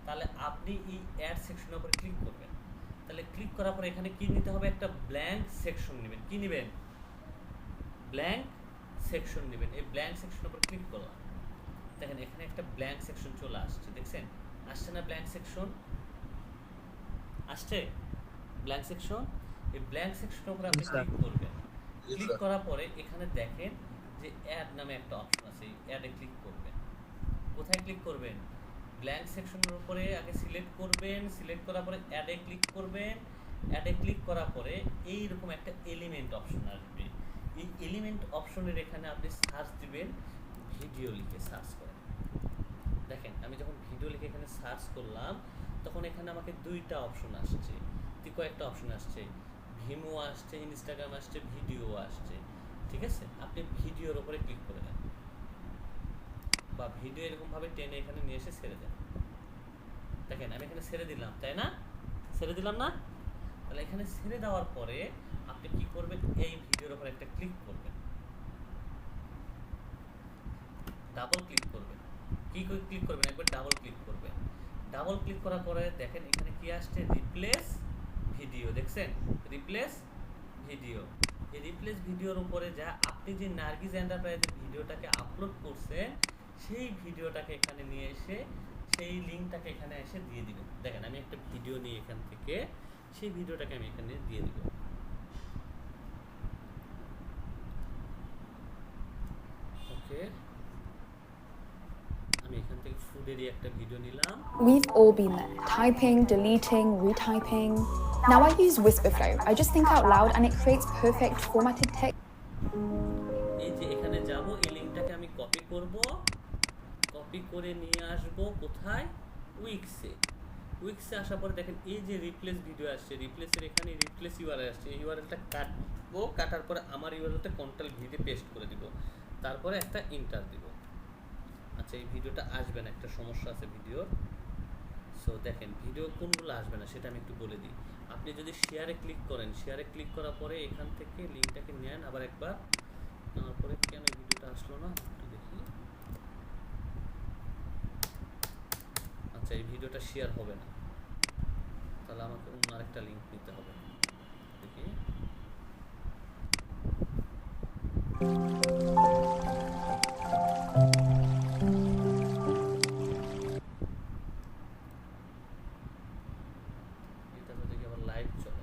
তাহলে আপনি এই অ্যাড সেকশনের উপরে ক্লিক করবেন। তাহলে ক্লিক করার পরে এখানে কি নিতে হবে, একটা ব্ল্যাঙ্ক সেকশন নেবেন। কি নেবেন, ব্ল্যাঙ্ক সেকশন নেবেন। এই ব্ল্যাঙ্ক সেকশনের উপর ক্লিক করলাম, দেখেন এখানে একটা ব্ল্যাঙ্ক সেকশন চলে আসছে, দেখছেন? আসছে না ব্ল্যাঙ্ক সেকশন? আসছে ব্ল্যাঙ্ক সেকশন। এই ব্ল্যাঙ্ক সেকশনের উপরে আপনি ক্লিক করবেন। ক্লিক করার পরে এখানে দেখেন যে অ্যাড নামে একটা অপশন আছে, এই অ্যাডে ক্লিক করবেন। কোথায় ক্লিক করবেন, ব্ল্যাঙ্ক সেকশনের উপরে আগে সিলেক্ট করবেন, সিলেক্ট করার পরে অ্যাডে ক্লিক করবেন। অ্যাডে ক্লিক করার পরে এইরকম একটা এলিমেন্ট অপশন আসবে। এই এলিমেন্ট অপশনের এখানে আপনি সার্চ দিবেন, ভিডিও লিখে সার্চ করেন। দেখেন আমি যখন ভিডিও লিখে এখানে সার্চ করলাম, তখন এখানে আমাকে দুইটা অপশন আসছে, কয়েকটা অপশন আসছে, ভিমো আসছে, ইনস্টাগ্রাম আসছে, ভিডিও আসছে। ঠিক আছে, আপনি ভিডিওর উপরে ক্লিক করে দেন, বা ভিডিও এরকমভাবে টেনে এখানে নিয়ে এসে ছেড়ে দেন। দেখেন আমি এখানে ছেড়ে দিলাম, তাই না? ছেড়ে দিলাম না? তাহলে এখানে ছেড়ে দেওয়ার পরে আপনি কি করবেন, এই ভিডিওর উপর একটা ক্লিক করবেন, ডাবল ক্লিক করবেন। কি করে ক্লিক করবেন, একবার ডাবল ক্লিক করবেন। ডাবল ক্লিক করার পরে দেখেন এখানে কি আসছে, রিপ্লেস ভিডিও। দেখছেন, রিপ্লেস ভিডিও। এই রিপ্লেস ভিডিওর উপরে যা আপনি যে নার্গিস এন্টারপ্রাইজের ভিডিওটাকে আপলোড করছেন সেই ভিডিওটাকে এখানে নিয়ে এসে সেই লিঙ্কটাকে এখানে এসে দিয়ে দিবেন। দেখেন আমি একটা ভিডিও নিয়ে এখান থেকে সেই ভিডিওটাকে আমি এখানে দিয়ে দিব। ওকে, আমি এখান থেকে ফুডেরই একটা ভিডিও নিলাম। We've all been there, typing, deleting, retyping. Now I use Whisperflow. I just think out loud and it creates perfect formatted text. এই যে এখানে যাব, এই লিঙ্কটাকে আমি কপি করব, কপি করে নিয়ে আসব কোথায়, উইক্সে। উইক্সে আসার পরে দেখেন এই যে রিপ্লেস ভিডিও আসছে, রিপ্লেসের এখানে রিপ্লেস ইউআরএল আসছে, এই ইউআরএলটা কাটবো, কাটার পরে আমার ইউআরএলটা কন্ট্রোল ভি দিয়ে পেস্ট করে দিব, তারপরে একটা ইন্টার দিব। আচ্ছা এই ভিডিওটা আসবে না, একটা সমস্যা আছে ভিডিওর। সো দেখেন ভিডিও কোনগুলো আসবে না সেটা আমি একটু বলে দিই। আপনি যদি শেয়ারে ক্লিক করেন, শেয়ারে ক্লিক করার পরে এখান থেকে লিঙ্কটাকে নেন আবার একবার, নেওয়ার পরে কেন ভিডিওটা আসলো না একটু দেখি। আচ্ছা এই ভিডিওটা শেয়ার হবে না, তাহলে আমাকে অন্য আরেকটা লিঙ্ক নিতে হবে। দেখি এটা তো দেখি আবার লাইভ চলে।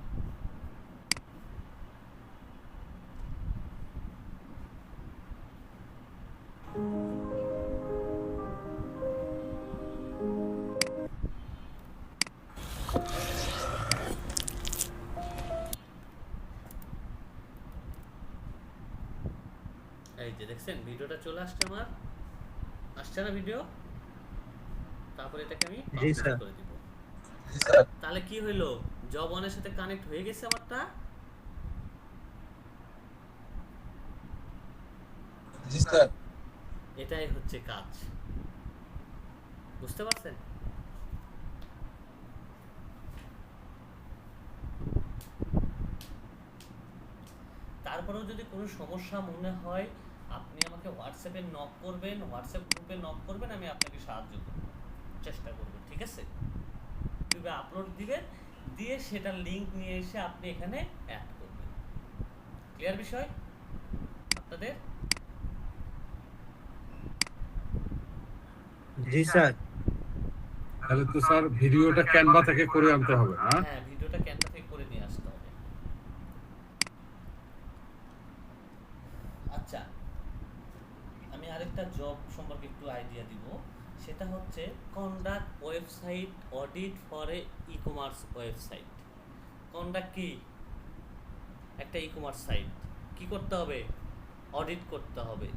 এই যে দেখছেন ভিডিওটা চলে আসছে আমার, আসছে না ভিডিও? তারপরে এটাকে আমি জি স্যার। করে দিব। তাহলে কি হইলো, জব ওয়ানের সাথে কানেক্ট হয়ে গেছে আমারটা। জি স্যার। এটাই হচ্ছে কাজ, বুঝতে পারছেন? তারপরেও যদি কোনো সমস্যা মনে হয় আপনি আমাকে হোয়াটসঅ্যাপে নক করবেন, হোয়াটসঅ্যাপ গ্রুপে নক করবেন, আমি আপনাকে সাহায্য করব, চেষ্টা করব, ঠিক আছে? ইউটিউবে আপলোড দিবেন, দিয়ে সেটার লিঙ্ক নিয়ে এসে আপনি এখানে অ্যাড করবেন। ক্লিয়ার বিষয় আপনাদের? জি স্যার। তাহলে তো স্যার ভিডিওটা ক্যানভা থেকে করে আনতে হবে, হ্যাঁ? হ্যাঁ ভিডিওটা ক্যানভা থেকে করে নিয়ে আসতে হবে। আচ্ছা আমি আরেকটা জব সম্পর্কে একটু আইডিয়া দিব, সেটা হচ্ছে conduct website audit for a e commerce website. Conduct কি? একটা ই কমার্স সাইট কি করতে হবে? অডিট করতে হবে।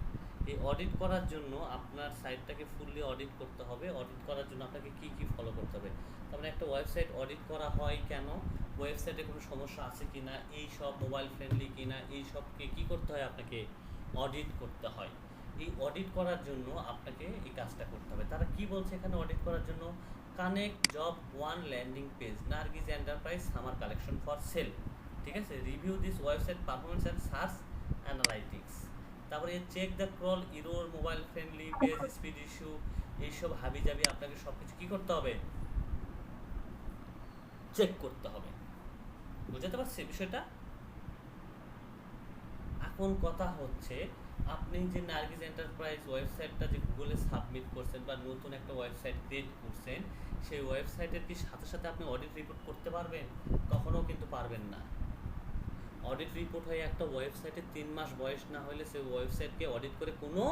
এই অডিট করার জন্য আপনার সাইটটাকে ফুললি অডিট করতে হবে। অডিট করার জন্য আপনাকে কি কি ফলো করতে হবে? তার মানে একটা ওয়েবসাইট অডিট করা হয় কেন, ওয়েবসাইটে কোনো সমস্যা আছে কিনা, এই সব মোবাইল ফ্রেন্ডলি কিনা, এই সবকে কি করতে হয়, আপনাকে অডিট করতে হয়। এই অডিট করার জন্য আপনাকে এই কাজটা করতে হবে। তারা কি বলছে এখানে অডিট করার জন্য? Connect job one landing page Nargis enterprise summer collection for sale, ঠিক আছে? Review this website performance and search analytics. তারপরে check the crawl error mobile friendly page speed issue, এইসব হাবি জাবি আপনাকে সব কিছু কী করতে হবে? চেক করতে হবে। বুঝতে পারছি বিষয়টা? এখন কথা হচ্ছে আপনি যে নার্গিস এন্টারপ্রাইজ ওয়েবসাইটটা যে গুগলে সাবমিট করছেন বা নতুন একটা ওয়েবসাইট ক্রিয়েট করছেন, সেই ওয়েবসাইটের কি সাথে সাথে আপনি অডিট রিপোর্ট করতে পারবেন? কখনো কিন্তু পারবেন না। অডিট রিপোর্ট হয়ে একটা ওয়েবসাইটে 3 মাস বয়স না হলে সেই ওয়েবসাইটকে অডিট করে কোনো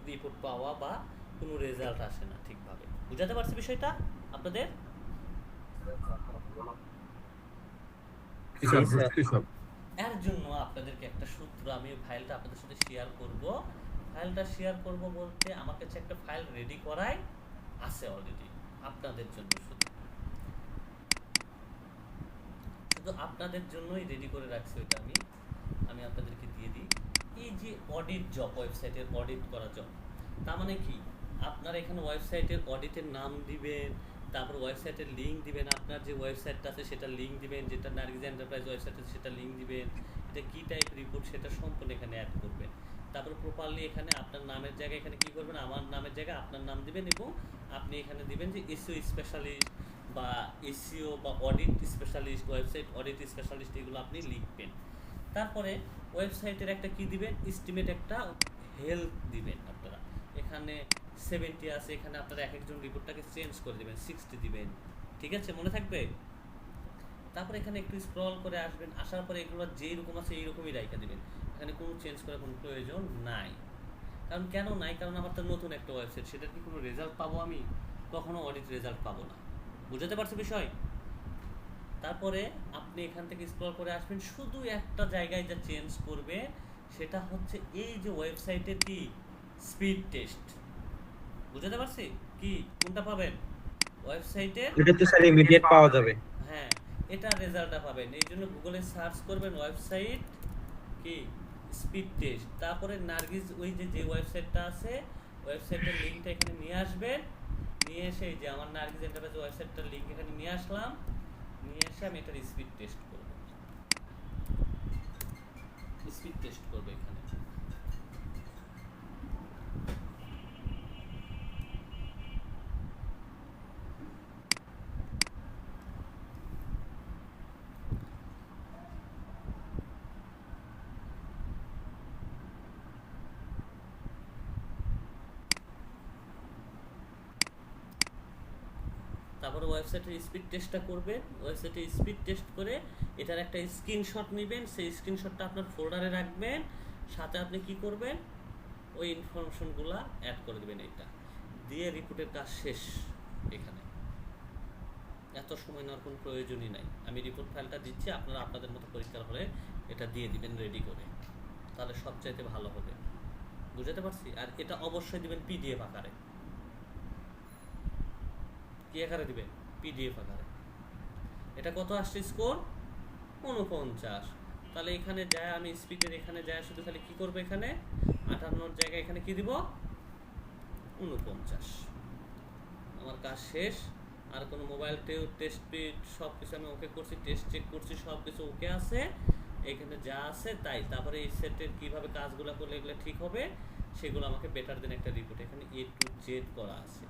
রিপোর্ট পাওয়া বা কোনো রেজাল্ট আসে না ঠিকভাবে। বুঝাতে পারছি বিষয়টা আপনাদের? এর জন্য আপনাদেরকে একটা সূত্র, আমি ফাইলটা আপনাদের সাথে শেয়ার করব। ফাইলটা শেয়ার করব বলতে আমার কাছে একটা ফাইল রেডি করাই আছে অলরেডি আপনাদের জন্য, শুধু আপনাদের জন্যই রেডি করে রাখছি। ওইটা আমি আপনাদেরকে দিয়ে দিই। এই যে অডিট জব, ওয়েবসাইটের অডিট করা জব, তার মানে কি? আপনারা এখানে ওয়েবসাইটের অডিটের নাম দিবেন, তারপর ওয়েবসাইটের লিঙ্ক দিবেন, আপনার যে ওয়েবসাইটটা আছে সেটা লিঙ্ক দিবেন, যেটা নার্গিস এন্টারপ্রাইজ ওয়েবসাইট আছে সেটা লিঙ্ক দিবেন, এটা কী টাইপ রিপোর্ট সেটা সম্পূর্ণ এখানে অ্যাড করবেন। তারপর প্রপারলি এখানে আপনার নামের জায়গায় এখানে কী করবেন, আমার নামের জায়গায় আপনার নাম দিবেন এবং আপনি এখানে দিবেন যে এসইও স্পেশালিস্ট বা এসইও বা audit specialist, website audit specialist, এগুলো আপনি লিখবেন। তারপরে ওয়েবসাইটের একটা কি দিবেন, এস্টিমেট একটা হেলথ দিবেন আপনারা। এখানে 70 আছে, এখানে আপনারা এক একজন রিপোর্টটাকে চেঞ্জ করে দিবেন, 60 দিবেন, ঠিক আছে, মনে থাকবে। তারপরে এখানে একটু স্ক্রল করে আসবেন, আসার পরে এগুলো যেই রকম আছে এইরকমই রাইখা দিবেন, এখানে কোনো চেঞ্জ করার কোনো প্রয়োজন নাই। কারণ কেন নাই, কারণ আমার তো নতুন একটা ওয়েবসাইট, সেটার কি কোনো রেজাল্ট পাবো আমি? কখনো অডিট রেজাল্ট পাবো না। বুঝতে পারছো বিষয়? তারপরে আপনি এখান থেকে স্ক্রল করে আসবেন, শুধু একটা জায়গায় যা চেঞ্জ করবে সেটা হচ্ছে এই যে ওয়েবসাইটের কি স্পিড টেস্ট। বুঝতে পারছি কি কোনটা পাবেন ওয়েবসাইটের? এটা তো স্যার ইমিডিয়েট পাওয়া যাবে। হ্যাঁ, এটা রেজাল্টটা পাবেন। এই জন্য গুগলে সার্চ করবেন ওয়েবসাইট কি স্পিড টেস্ট, তারপরে নার্গিস ওই যে ওয়েবসাইটটা আছে ওয়েবসাইটের লিঙ্কটা এখানে নিয়ে আসবেন, নিয়ে এসে এই যে আমার নার্গিস এন্টারপ্রাইজ ওয়েবসাইটটার লিঙ্ক এখানে নিয়ে আসলাম, নিয়ে এসে আমি এটার স্পিড টেস্ট করব। স্পিড টেস্ট করব এখানে। তারপরে ওয়েবসাইটের স্পিড টেস্টটা করবেন, ওয়েবসাইটে স্পিড টেস্ট করে এটার একটা স্ক্রিনশট নেবেন, সেই স্ক্রিনশটটা আপনার ফোল্ডারে রাখবেন, সাথে আপনি কি করবেন ওই ইনফরমেশনগুলো অ্যাড করে দেবেন, এটা দিয়ে রিপোর্টের কাজ শেষ। এখানে এত সময় নেওয়ার কোনো প্রয়োজনই নাই। আমি রিপোর্ট ফাইলটা দিচ্ছি, আপনারা আপনাদের মতো পরীক্ষার হলে এটা দিয়ে দিবেন রেডি করে, তাহলে সবচাইতে ভালো হবে। বুঝতে পারছি? আর এটা অবশ্যই দিবেন পিডিএফ আকারে। কি আকারে দিবেন? পিডিএফ আকারে। এটা কত আসছে স্কোর? 49। তাহলে এখানে যায় আমি স্পিডের এখানে যায় শুধু খালি কি করব, এখানে 58 জায়গায় এখানে কি দিব 49। আমার কাজ শেষ। আর কোনো মোবাইল টেস্ট পিট সব কিছু আমি ওকে করছি, টেস্ট চেক করছি, সব কিছু ওকে আছে এখানে যা আছে তাই। তারপরে এই সেটের কিভাবে কাজগুলো করলে এগুলো ঠিক হবে সেগুলো আমাকে বেটার দেন একটা রিপোর্ট এখানে A to Z করা আছে,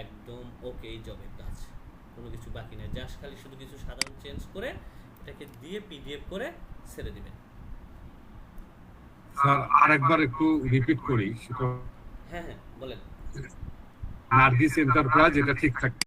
একদম ওকে। এই জবের কাজ কোনো কিছু বাকি নেই, জাস্ট খালি শুধু কিছু সাধারণ চেঞ্জ করে এটাকে দিয়ে পিডিএফ করে ছেড়ে দিবেন। স্যার আরেকবার একটু রিপিট করি, সেটা হ্যাঁ হ্যাঁ বলেন। নার্গিস এন্টারপ্রাইজ এটা ঠিক থাকে।